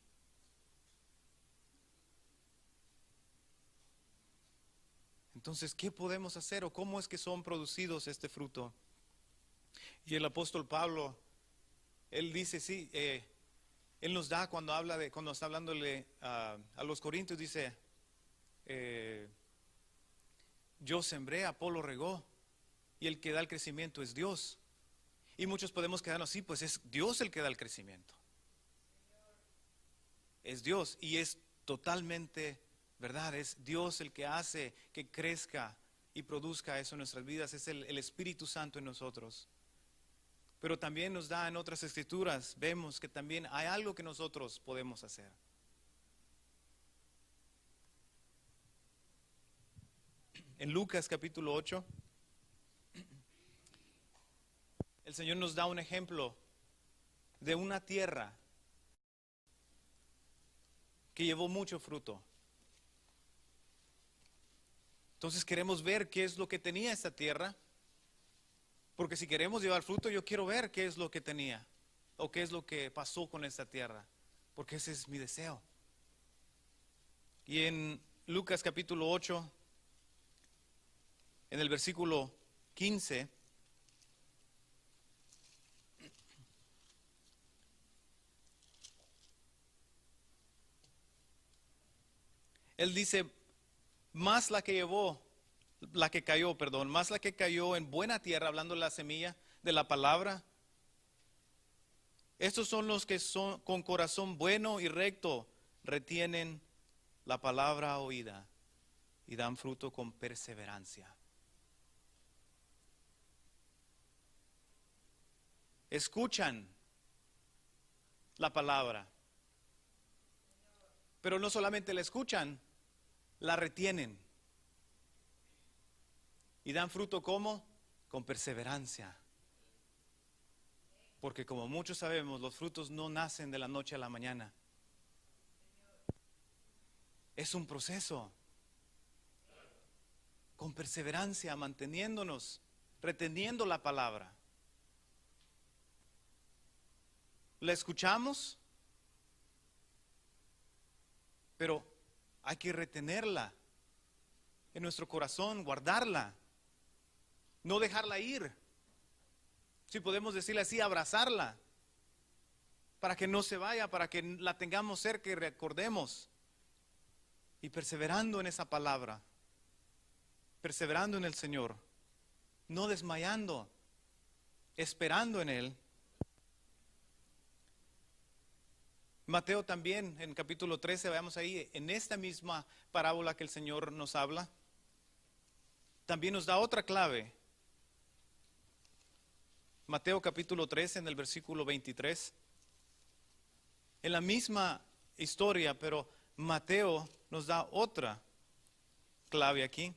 Entonces, ¿qué podemos hacer o cómo es que son producidos este fruto? Y el apóstol Pablo, él dice, sí, él nos da cuando está hablándole a los corintios, dice, yo sembré, Apolo regó, y el que da el crecimiento es Dios. Y muchos podemos quedarnos así, pues es Dios el que da el crecimiento. Es Dios, y es totalmente verdad, es Dios el que hace que crezca y produzca eso en nuestras vidas, es el Espíritu Santo en nosotros. Pero también nos da en otras escrituras, vemos que también hay algo que nosotros podemos hacer. En Lucas capítulo 8, el Señor nos da un ejemplo de una tierra que llevó mucho fruto. Entonces queremos ver qué es lo que tenía esta tierra. Porque si queremos llevar fruto, yo quiero ver qué es lo que tenía o qué es lo que pasó con esta tierra, porque ese es mi deseo. Y en Lucas capítulo 8, en el versículo 15, él dice, más la que cayó en buena tierra, hablando de la semilla de la palabra. Estos son los que son con corazón bueno y recto, retienen la palabra oída y dan fruto con perseverancia. Escuchan la palabra, pero no solamente la escuchan, la retienen. Y dan fruto ¿cómo? Con perseverancia. Porque como muchos sabemos, los frutos no nacen de la noche a la mañana. Es un proceso. Con perseverancia, manteniéndonos, reteniendo la palabra. La escuchamos, pero hay que retenerla en nuestro corazón, guardarla. No dejarla ir. Si podemos decirle así, abrazarla. Para que no se vaya, para que la tengamos cerca y recordemos. Y perseverando en esa palabra. Perseverando en el Señor. No desmayando. Esperando en Él. Mateo también, en capítulo 13, veamos ahí, en esta misma parábola que el Señor nos habla. También nos da otra clave. Mateo capítulo 13 en el versículo 23. En la misma historia, pero Mateo nos da otra clave aquí.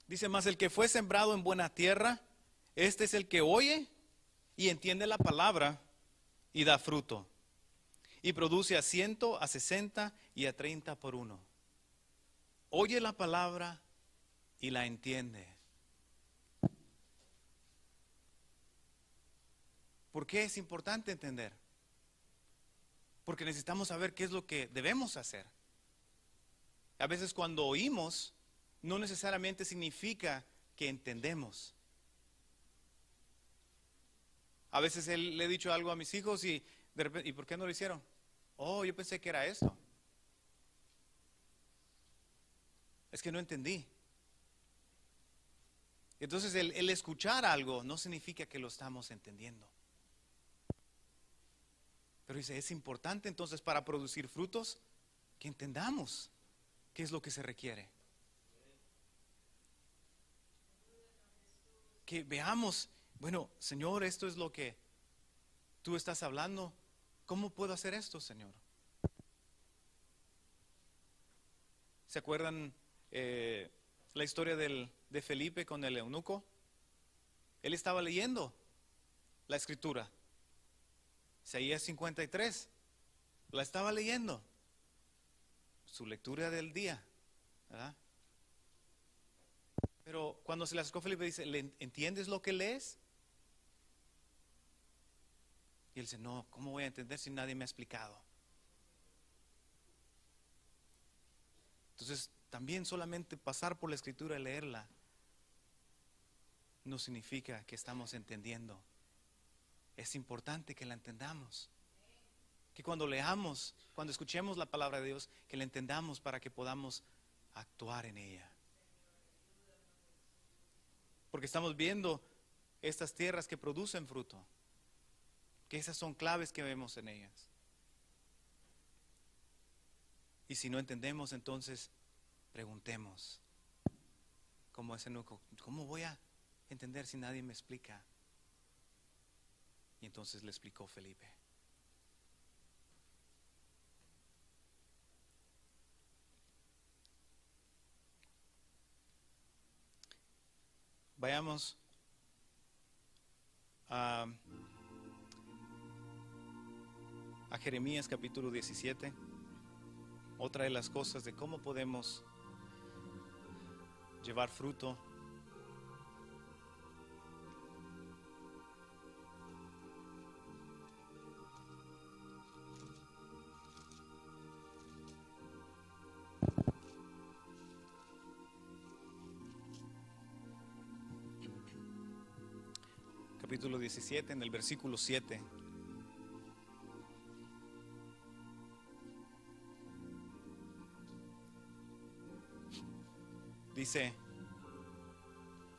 Dice, más el que fue sembrado en buena tierra, este es el que oye y entiende la palabra y da fruto. y produce a 100, a 60 y a 30 por uno. Oye la palabra y la entiende. ¿Por qué es importante entender? Porque necesitamos saber qué es lo que debemos hacer. A veces cuando oímos, no necesariamente significa que entendemos. A veces le he dicho algo a mis hijos y de repente, ¿y por qué no lo hicieron? Oh, yo pensé que era esto. Es que no entendí. Entonces el escuchar algo no significa que lo estamos entendiendo. Pero dice, es importante entonces para producir frutos que entendamos qué es lo que se requiere. Que veamos, bueno, Señor, esto es lo que tú estás hablando. ¿Cómo puedo hacer esto, Señor? ¿Se acuerdan la historia de Felipe con el eunuco? Él estaba leyendo la escritura. Isaías 53. La estaba leyendo. Su lectura del día, ¿verdad? Pero cuando se le acercó Felipe dice, ¿entiendes lo que lees? Y él dice, no, ¿cómo voy a entender si nadie me ha explicado? Entonces, también solamente pasar por la escritura y leerla no significa que estamos entendiendo. Es importante que la entendamos. Que cuando leamos, cuando escuchemos la palabra de Dios, que la entendamos para que podamos actuar en ella. Porque estamos viendo estas tierras que producen fruto. Que esas son claves que vemos en ellas. Y si no entendemos, entonces preguntemos. Como ese eunuco, ¿cómo voy a entender si nadie me explica? Y entonces le explicó Felipe. Vayamos a Jeremías capítulo 17. Otra de las cosas de cómo podemos llevar fruto. Capítulo 17, en el versículo 7. Dice,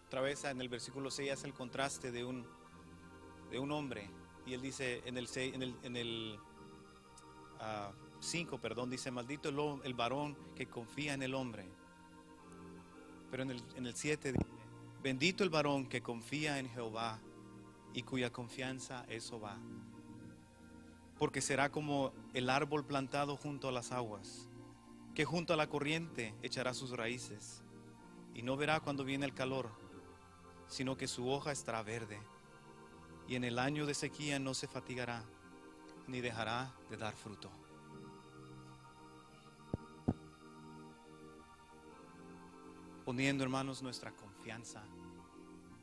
otra vez en el versículo 6 hace el contraste de un hombre. Y él dice en el 5, dice, maldito el varón que confía en el hombre. Pero en el 7 dice, bendito el varón que confía en Jehová y cuya confianza es Jehová, porque será como el árbol plantado junto a las aguas, que junto a la corriente echará sus raíces, y no verá cuando viene el calor, sino que su hoja estará verde, y en el año de sequía no se fatigará, ni dejará de dar fruto. Poniendo, hermanos, nuestra confianza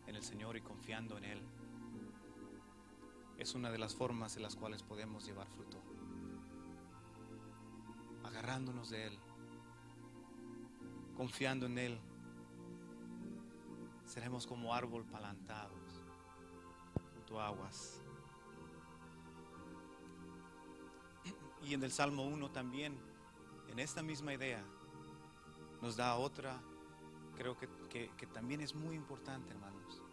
en el Señor y confiando en Él, es una de las formas en las cuales podemos llevar fruto. Agarrándonos de Él, confiando en Él, seremos como árbol plantados junto a aguas. Y en el Salmo 1 también, en esta misma idea, nos da otra, creo que también es muy importante, hermanos.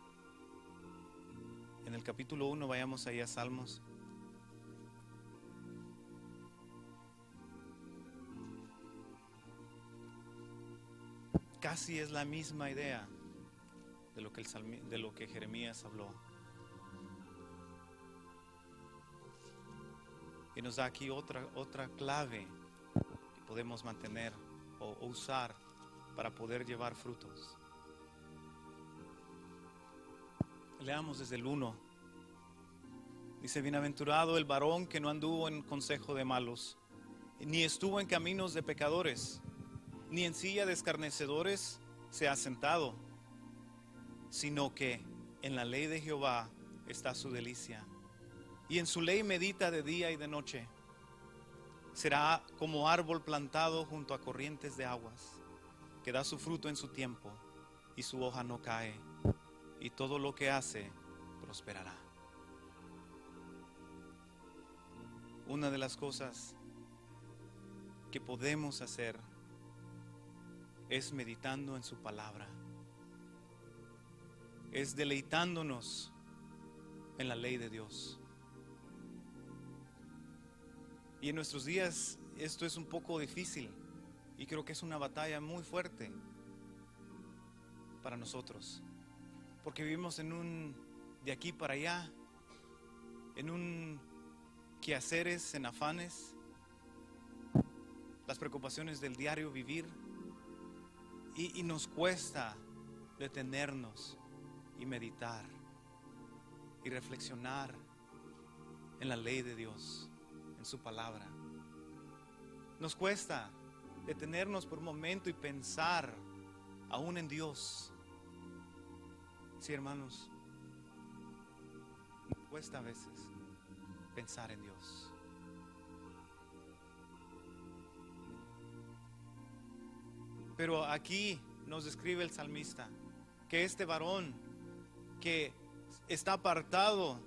En el capítulo 1, vayamos ahí a Salmos. Casi es la misma idea de lo que Jeremías habló. Y nos da aquí otra clave que podemos mantener o usar para poder llevar frutos. Leamos desde el 1. Dice, bienaventurado el varón que no anduvo en consejo de malos, ni estuvo en caminos de pecadores, ni en silla de escarnecedores se ha sentado, sino que en la ley de Jehová está su delicia, y en su ley medita de día y de noche. Será como árbol plantado junto a corrientes de aguas, que da su fruto en su tiempo, y su hoja no cae, y todo lo que hace prosperará. Una de las cosas que podemos hacer es meditando en su palabra, es deleitándonos en la ley de Dios. Y en nuestros días esto es un poco difícil, y creo que es una batalla muy fuerte para nosotros, porque vivimos en un de aquí para allá, en un quehaceres, en afanes, las preocupaciones del diario vivir, y nos cuesta detenernos y meditar y reflexionar en la ley de Dios, en su palabra. Nos cuesta detenernos por un momento y pensar aún en Dios. Sí, hermanos, nos cuesta a veces pensar en Dios. Pero aquí nos describe el salmista que este varón que está apartado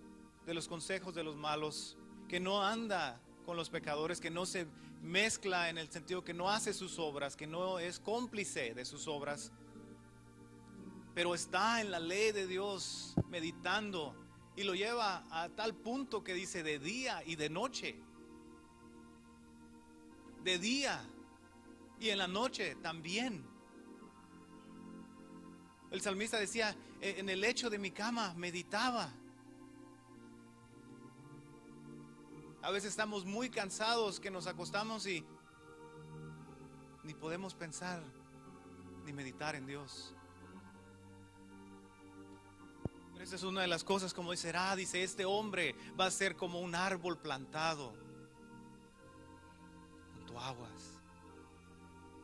de los consejos de los malos, que no anda con los pecadores, que no se mezcla en el sentido que no hace sus obras, que no es cómplice de sus obras, pero está en la ley de Dios meditando, y lo lleva a tal punto que dice de día y de noche. De día y en la noche también. El salmista decía, en el lecho de mi cama meditaba. A veces estamos muy cansados que nos acostamos y ni podemos pensar ni meditar en Dios. Pero esa es una de las cosas, como dice, este hombre va a ser como un árbol plantado junto a aguas,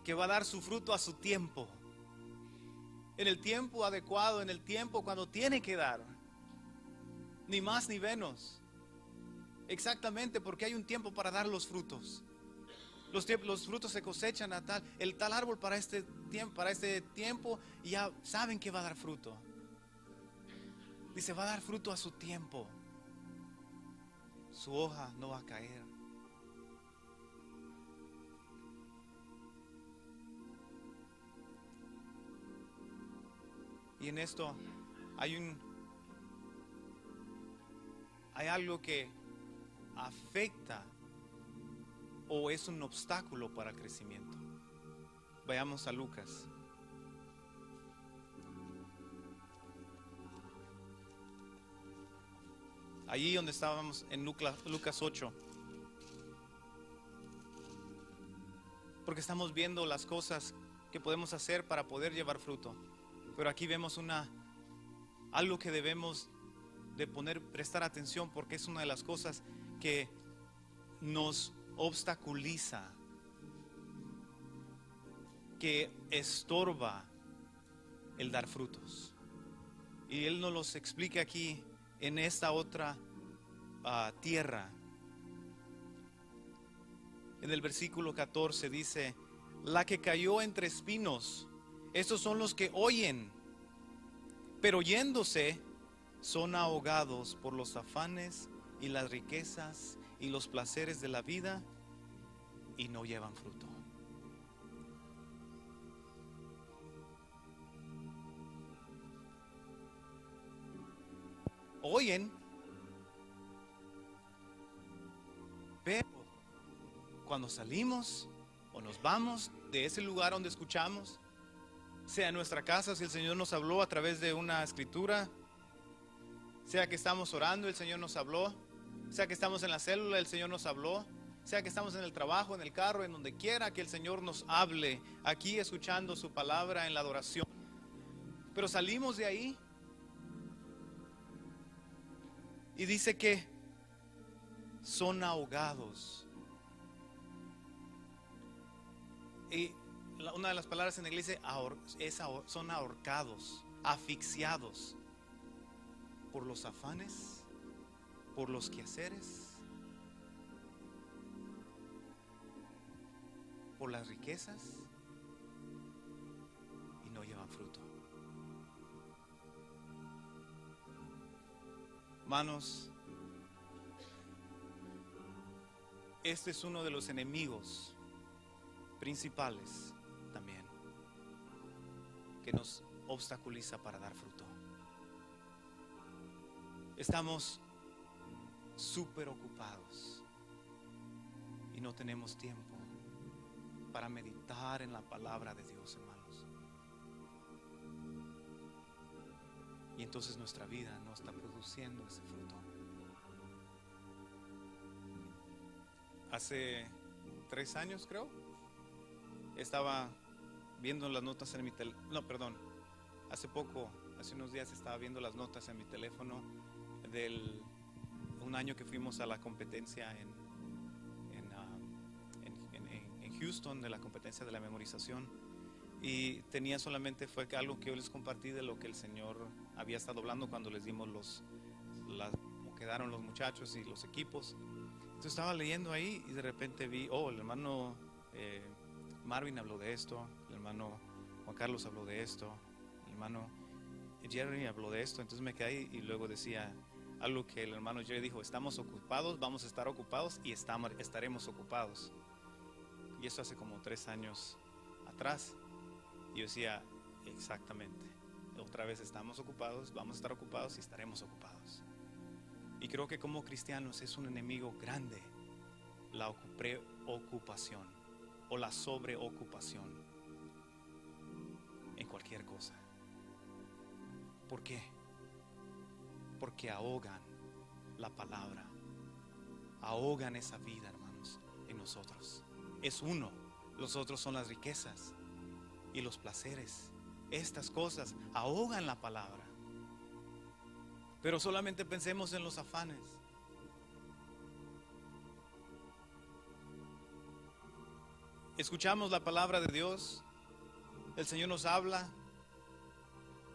que va a dar su fruto a su tiempo, en el tiempo adecuado, en el tiempo cuando tiene que dar, ni más ni menos. Exactamente, porque hay un tiempo para dar los frutos. Los frutos se cosechan a tal árbol para este tiempo, y ya saben que va a dar fruto. Dice, va a dar fruto a su tiempo. Su hoja no va a caer. Y en esto hay algo que afecta o es un obstáculo para el crecimiento. Vayamos a Lucas. Allí donde estábamos en Lucas 8. Porque estamos viendo las cosas que podemos hacer para poder llevar fruto. Pero aquí vemos algo que debemos de prestar atención, porque es una de las cosas que nos obstaculiza, que estorba el dar frutos. Y Él nos los explica aquí en esta otra tierra. En el versículo 14 dice, la que cayó entre espinos, estos son los que oyen, pero yéndose son ahogados por los afanes y las riquezas y los placeres de la vida, y no llevan fruto. Oyen, pero cuando salimos o nos vamos de ese lugar donde escuchamos, sea en nuestra casa, si el Señor nos habló a través de una escritura, sea que estamos orando, el Señor nos habló, sea que estamos en la célula, el Señor nos habló, sea que estamos en el trabajo, en el carro, en donde quiera que el Señor nos hable, aquí escuchando su palabra en la adoración. Pero salimos de ahí y dice que son ahogados. Y una de las palabras en la iglesia son ahorcados, asfixiados por los afanes, por los quehaceres, por las riquezas, y no llevan fruto. Hermanos, este es uno de los enemigos principales también que nos obstaculiza para dar fruto. Estamos súper ocupados y no tenemos tiempo para meditar en la palabra de Dios, hermanos. Y entonces nuestra vida no está produciendo ese fruto. Hace 3 años, creo, estaba viendo las notas en mi teléfono. No, perdón. Hace unos días estaba viendo las notas en mi teléfono del un año que fuimos a la competencia en Houston, de la competencia de la memorización. Y tenía solamente, fue algo que yo les compartí de lo que el Señor había estado hablando cuando les dimos cómo quedaron los muchachos y los equipos. Entonces estaba leyendo ahí y de repente vi, el hermano Marvin habló de esto, el hermano Juan Carlos habló de esto, el hermano Jerry habló de esto. Entonces me quedé ahí y luego decía algo que el hermano Jerry dijo: estamos ocupados, vamos a estar ocupados y estaremos ocupados. Y eso hace como 3 años atrás. Y yo decía, exactamente, otra vez estamos ocupados, vamos a estar ocupados y estaremos ocupados. Y creo que como cristianos es un enemigo grande la preocupación o la sobreocupación en cualquier cosa. ¿Por qué? Porque ahogan la palabra, ahogan esa vida, hermanos, en nosotros. Es uno, los otros son las riquezas y los placeres. Estas cosas ahogan la palabra. Pero solamente pensemos en los afanes. Escuchamos la palabra de Dios, el Señor nos habla,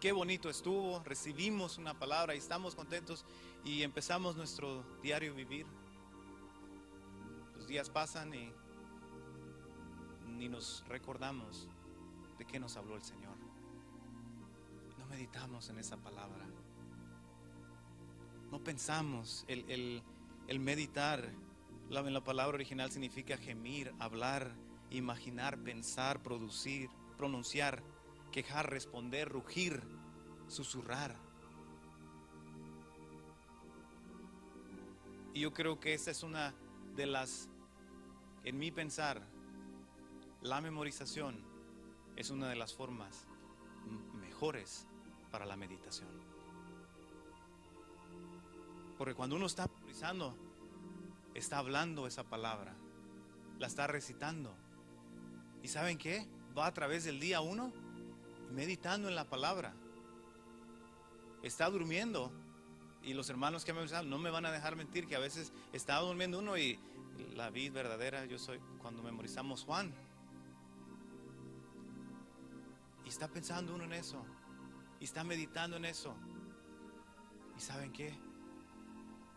qué bonito estuvo, recibimos una palabra y estamos contentos y empezamos nuestro diario vivir. Los días pasan y ni nos recordamos de qué nos habló el Señor. No meditamos en esa palabra. No pensamos. El meditar en la palabra original significa gemir, hablar, imaginar, pensar, producir, pronunciar, quejar, responder, rugir, susurrar. Y yo creo que esa es una de las, en mi pensar, la memorización es una de las formas mejores para la meditación. Porque cuando uno está memorizando, está hablando esa palabra, la está recitando. ¿Y saben qué? Va a través del día uno meditando en la palabra. Está durmiendo. Y los hermanos que me memorizaron no me van a dejar mentir que a veces está durmiendo uno y la vid verdadera yo soy cuando memorizamos Juan. Y está pensando uno en eso. Y está meditando en eso. ¿Y saben qué?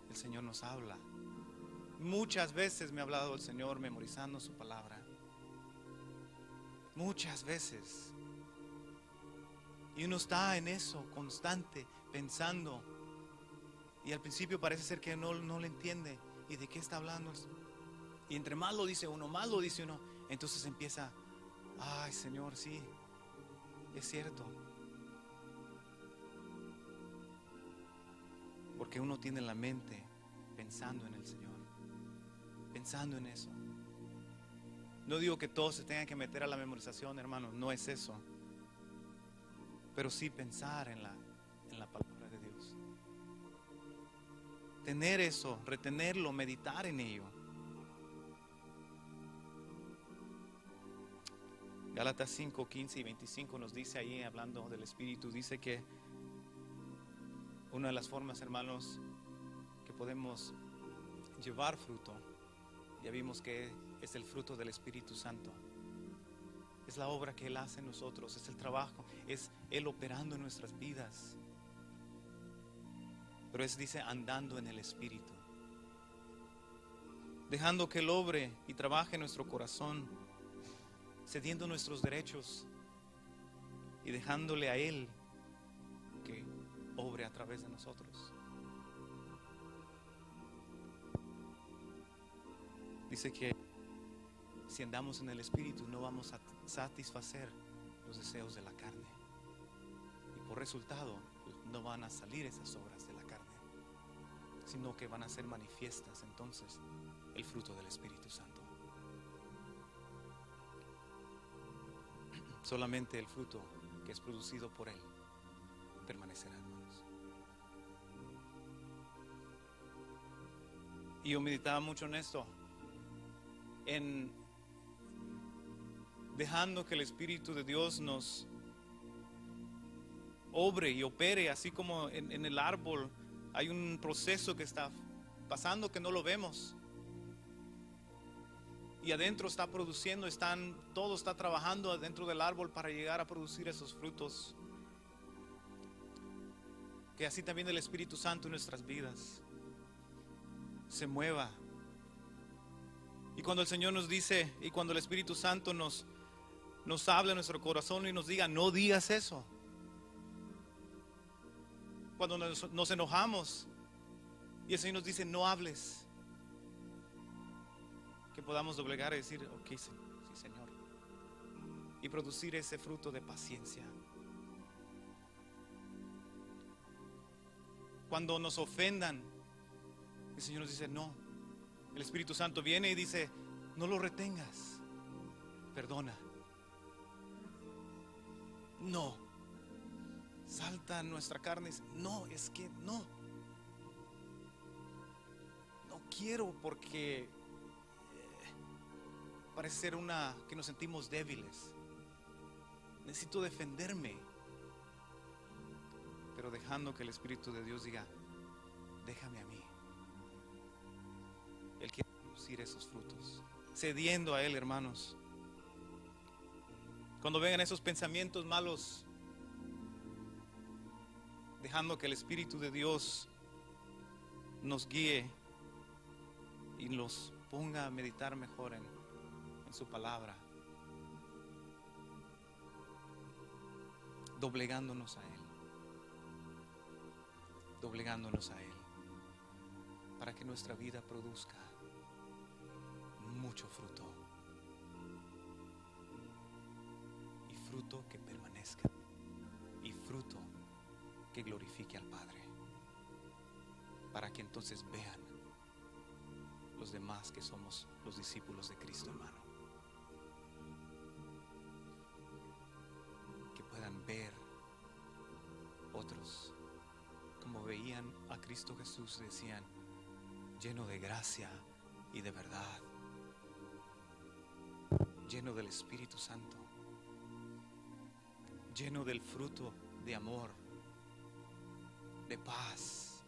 El Señor nos habla. Muchas veces me ha hablado el Señor memorizando su palabra. Muchas veces. Y uno está en eso, constante, pensando. Y al principio parece ser que no le entiende. ¿Y de qué está hablando? Y entre más lo dice uno, entonces empieza, ay Señor, sí, es cierto. Porque uno tiene la mente pensando en el Señor, pensando en eso. No digo que todos se tengan que meter a la memorización, hermanos, no es eso. Pero sí pensar en la palabra de Dios. Tener eso, retenerlo, meditar en ello. Gálatas 5, 15 y 25 nos dice ahí, hablando del Espíritu, dice que una de las formas, hermanos, que podemos llevar fruto. Ya vimos que es el fruto del Espíritu Santo. Es la obra que Él hace en nosotros, es el trabajo, es Él operando en nuestras vidas. Pero dice, andando en el Espíritu. Dejando que Él obre y trabaje en nuestro corazón, cediendo nuestros derechos y dejándole a Él que obre a través de nosotros. Dice que si andamos en el Espíritu no vamos a satisfacer los deseos de la carne. Y por resultado no van a salir esas obras de la carne, sino que van a ser manifiestas entonces el fruto del Espíritu Santo. Solamente el fruto que es producido por Él permanecerá, hermanos. Y yo meditaba mucho en esto, en dejando que el Espíritu de Dios nos obre y opere, así como en el árbol hay un proceso que está pasando que no lo vemos. Y adentro está produciendo, todo está trabajando adentro del árbol para llegar a producir esos frutos. Que así también el Espíritu Santo en nuestras vidas se mueva. Y cuando el Señor nos dice, y cuando el Espíritu Santo nos habla en nuestro corazón y nos diga, no digas eso. Cuando nos enojamos y el Señor nos dice, no hables. Que podamos doblegar y decir, ok, sí, Señor. Y producir ese fruto de paciencia. Cuando nos ofendan, el Señor nos dice, no. El Espíritu Santo viene y dice, no lo retengas, perdona. No. Salta nuestra carne y dice, no, es que no. No quiero porque parece ser que nos sentimos débiles. Necesito defenderme. Pero dejando que el Espíritu de Dios diga, déjame a mí. Él quiere producir esos frutos, cediendo a Él, hermanos. Cuando vengan esos pensamientos malos, dejando que el Espíritu de Dios nos guíe y nos ponga a meditar mejor en su palabra, doblegándonos a Él, para que nuestra vida produzca mucho fruto, y fruto que permanezca, y fruto que glorifique al Padre, para que entonces vean los demás que somos los discípulos de Cristo, hermano, que puedan ver otros como veían a Cristo Jesús, decían, lleno de gracia y de verdad, lleno del Espíritu Santo, lleno del fruto de amor, de paz.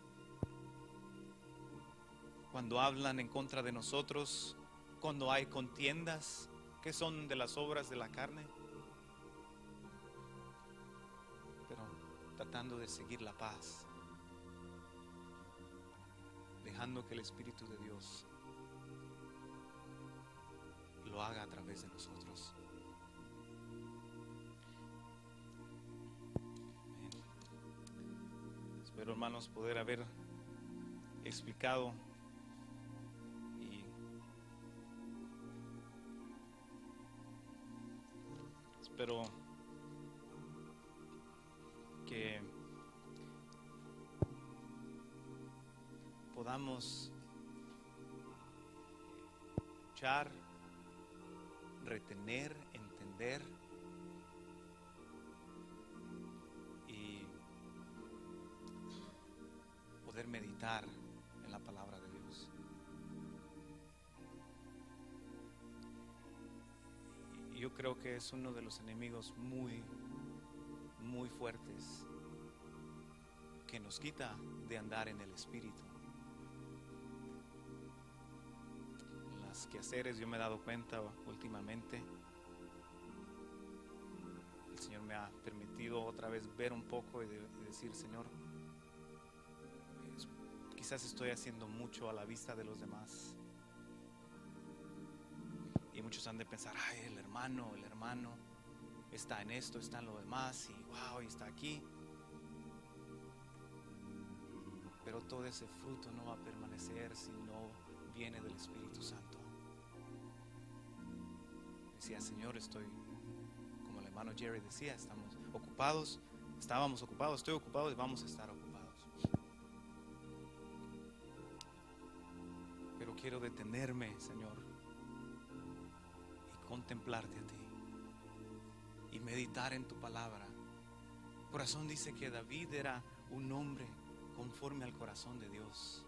Cuando hablan en contra de nosotros, cuando hay contiendas que son de las obras de la carne, pero tratando de seguir la paz, dejando que el Espíritu de Dios lo haga a través de nosotros. Amén. Espero, hermanos, poder haber explicado y espero que podamos escuchar, retener, entender y poder meditar en la palabra de Dios. Y yo creo que es uno de los enemigos muy, muy fuertes que nos quita de andar en el Espíritu. quehaceres, yo me he dado cuenta últimamente. El Señor me ha permitido otra vez ver un poco y decir, Señor, quizás estoy haciendo mucho a la vista de los demás. Y muchos han de pensar, ay, el hermano está en esto, está en lo demás, y wow, y está aquí. Pero todo ese fruto no va a permanecer si no viene del Espíritu Santo. Decía, Señor, estoy, como el hermano Jerry decía, estábamos ocupados, estoy ocupado y vamos a estar ocupados. Pero quiero detenerme, Señor, y contemplarte a ti y meditar en tu palabra. El corazón dice que David era un hombre conforme al corazón de Dios.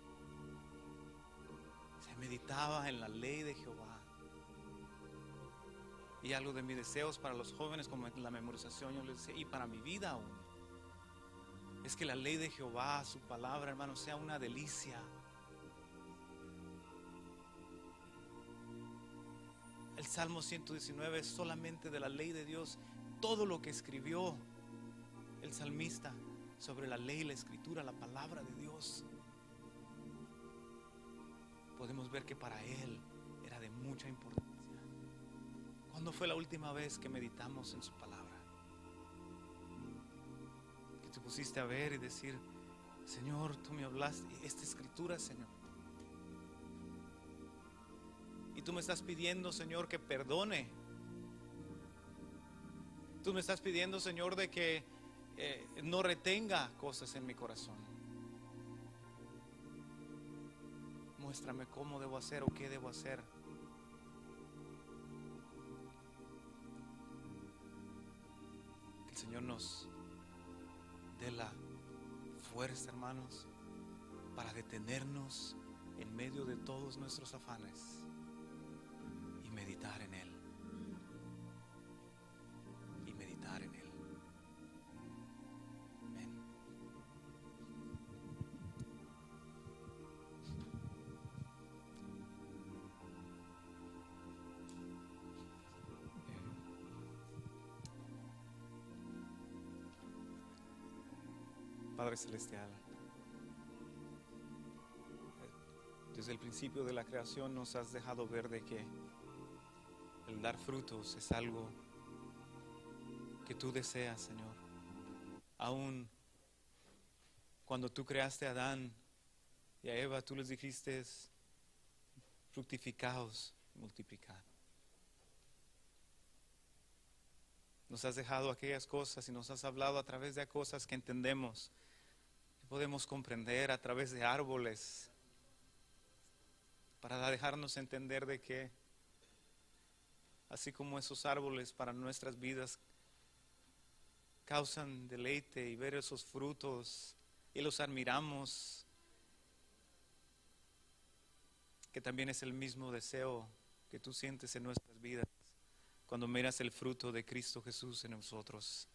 Se meditaba en la ley de Jehová. Y algo de mis deseos para los jóvenes, como en la memorización, yo les decía, y para mi vida aún, es que la ley de Jehová, su palabra, hermano, sea una delicia. El Salmo 119 es solamente de la ley de Dios. Todo lo que escribió el salmista sobre la ley, la escritura, la palabra de Dios, podemos ver que para él era de mucha importancia. ¿Cuándo fue la última vez que meditamos en su palabra? Que te pusiste a ver y decir, Señor, tú me hablaste, esta escritura, Señor. Y tú me estás pidiendo, Señor, que perdone. Tú me estás pidiendo, Señor, de que no retenga cosas en mi corazón. Muéstrame cómo debo hacer o qué debo hacer. Que el Señor nos dé la fuerza, hermanos, para detenernos en medio de todos nuestros afanes y meditar en Él. Y meditar en Él. Amén. Padre Celestial, desde el principio de la creación nos has dejado ver de que el dar frutos es algo que tú deseas, Señor. Aún cuando tú creaste a Adán y a Eva, tú les dijiste, fructificaos, multiplicad. Nos has dejado aquellas cosas y nos has hablado a través de cosas que entendemos, que podemos comprender a través de árboles, para dejarnos entender de que así como esos árboles para nuestras vidas causan deleite y ver esos frutos y los admiramos, que también es el mismo deseo que tú sientes en nuestras vidas cuando miras el fruto de Cristo Jesús en nosotros.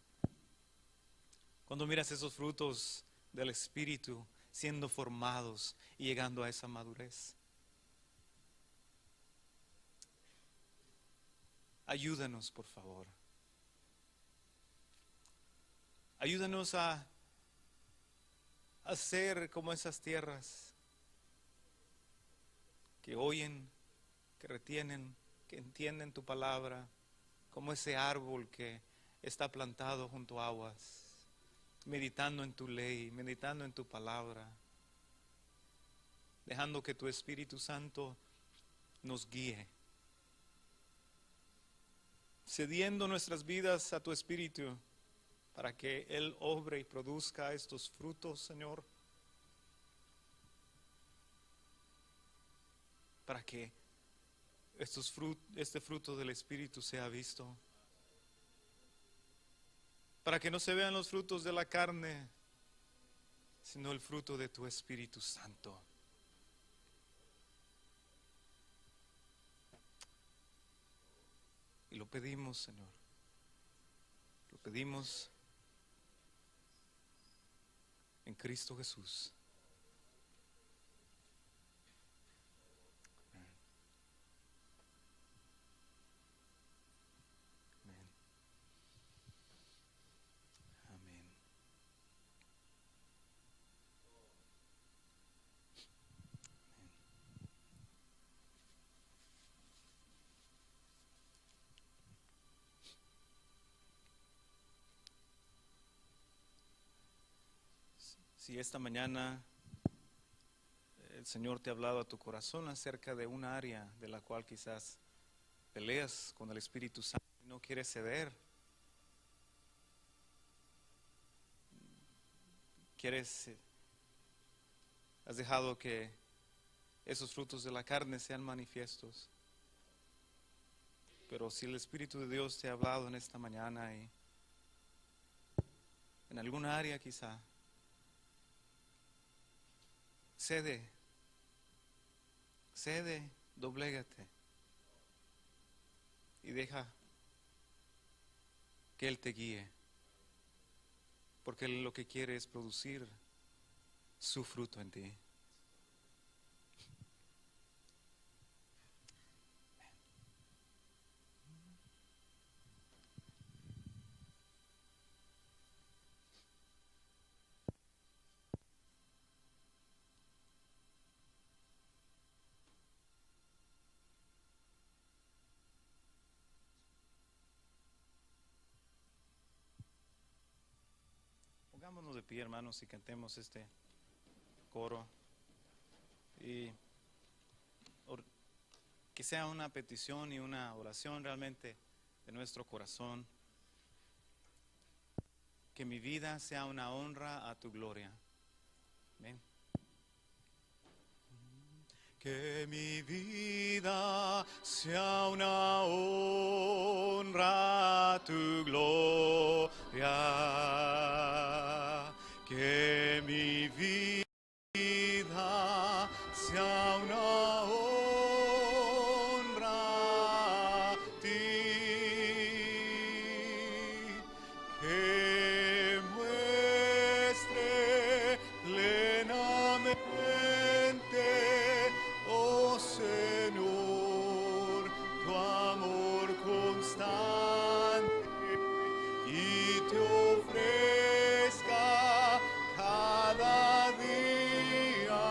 Cuando miras esos frutos del Espíritu siendo formados y llegando a esa madurez. Ayúdanos, por favor. Ayúdanos a ser como esas tierras que oyen, que retienen, que entienden tu palabra, como ese árbol que está plantado junto a aguas, meditando en tu ley, meditando en tu palabra, dejando que tu Espíritu Santo nos guíe, cediendo nuestras vidas a tu Espíritu para que Él obre y produzca estos frutos, Señor, para que este fruto del Espíritu sea visto, para que no se vean los frutos de la carne, sino el fruto de tu Espíritu Santo. Y lo pedimos, Señor, lo pedimos en Cristo Jesús. Si esta mañana el Señor te ha hablado a tu corazón acerca de un área de la cual quizás peleas con el Espíritu Santo y no quieres ceder, has dejado que esos frutos de la carne sean manifiestos. Pero si el Espíritu de Dios te ha hablado en esta mañana y en alguna área quizá, cede, doblégate y deja que Él te guíe, porque Él lo que quiere es producir su fruto en ti. Pongámonos de pie, hermanos, y cantemos este coro. Y que sea una petición y una oración realmente de nuestro corazón. Que mi vida sea una honra a tu gloria. Amén. Que mi vida sea una honra a tu gloria. Que mi vida sea una honra a ti. Que muestre plenamente, oh Señor, tu amor constante y te ofrezca cada día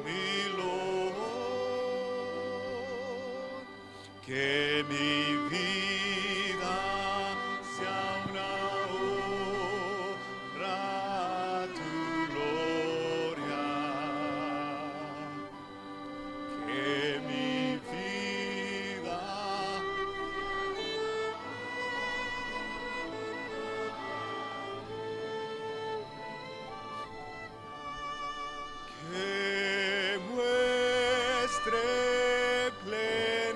mi Lord. Que mi vida sea una honra a tu gloria. Que mi vida que muestre plenamente,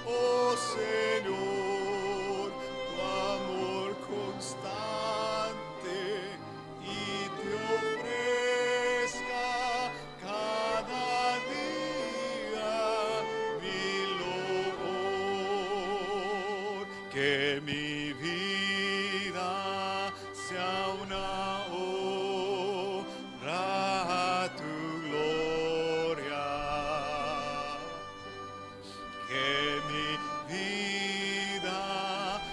oh Señor, tu amor constante y te ofrezca cada día mi Lord. Que mi vida sea una honra a tu gloria. Que mi vida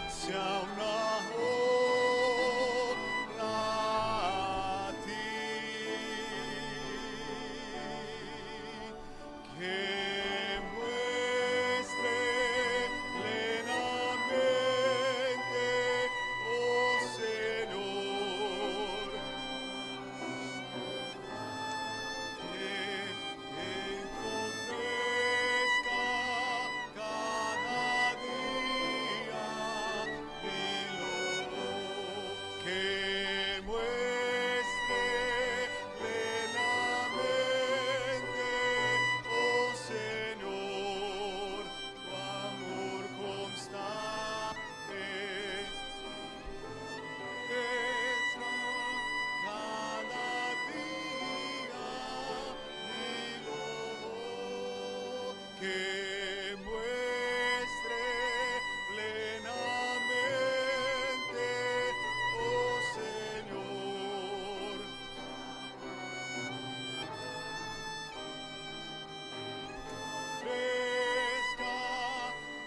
sea una honra a ti. Que muestre plenamente, oh Señor, que ofrezca cada día mi Lord. Que muestre plenamente, oh Señor, tu amor constante. Cada día mi Lord, que muestre plenamente, oh Señor, fresca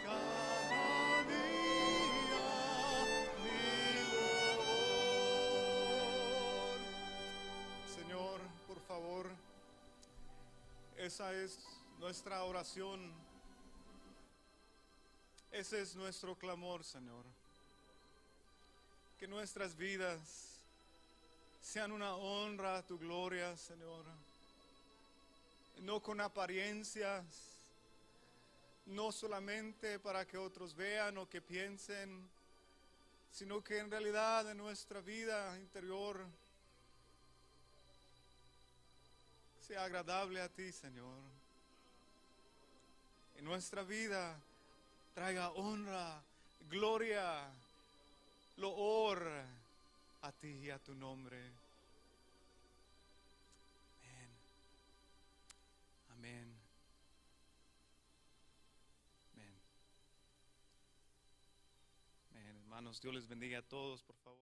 cada día mi Lord. Señor, por favor, esa es nuestra oración, ese es nuestro clamor, Señor. Que nuestras vidas sean una honra a tu gloria, Señor. No con apariencias, no solamente para que otros vean o que piensen, sino que en realidad en nuestra vida interior sea agradable a ti, Señor. En nuestra vida traiga honra, gloria, loor a ti y a tu nombre. Amén. Amén. Amén. Amén. Hermanos, Dios les bendiga a todos, por favor.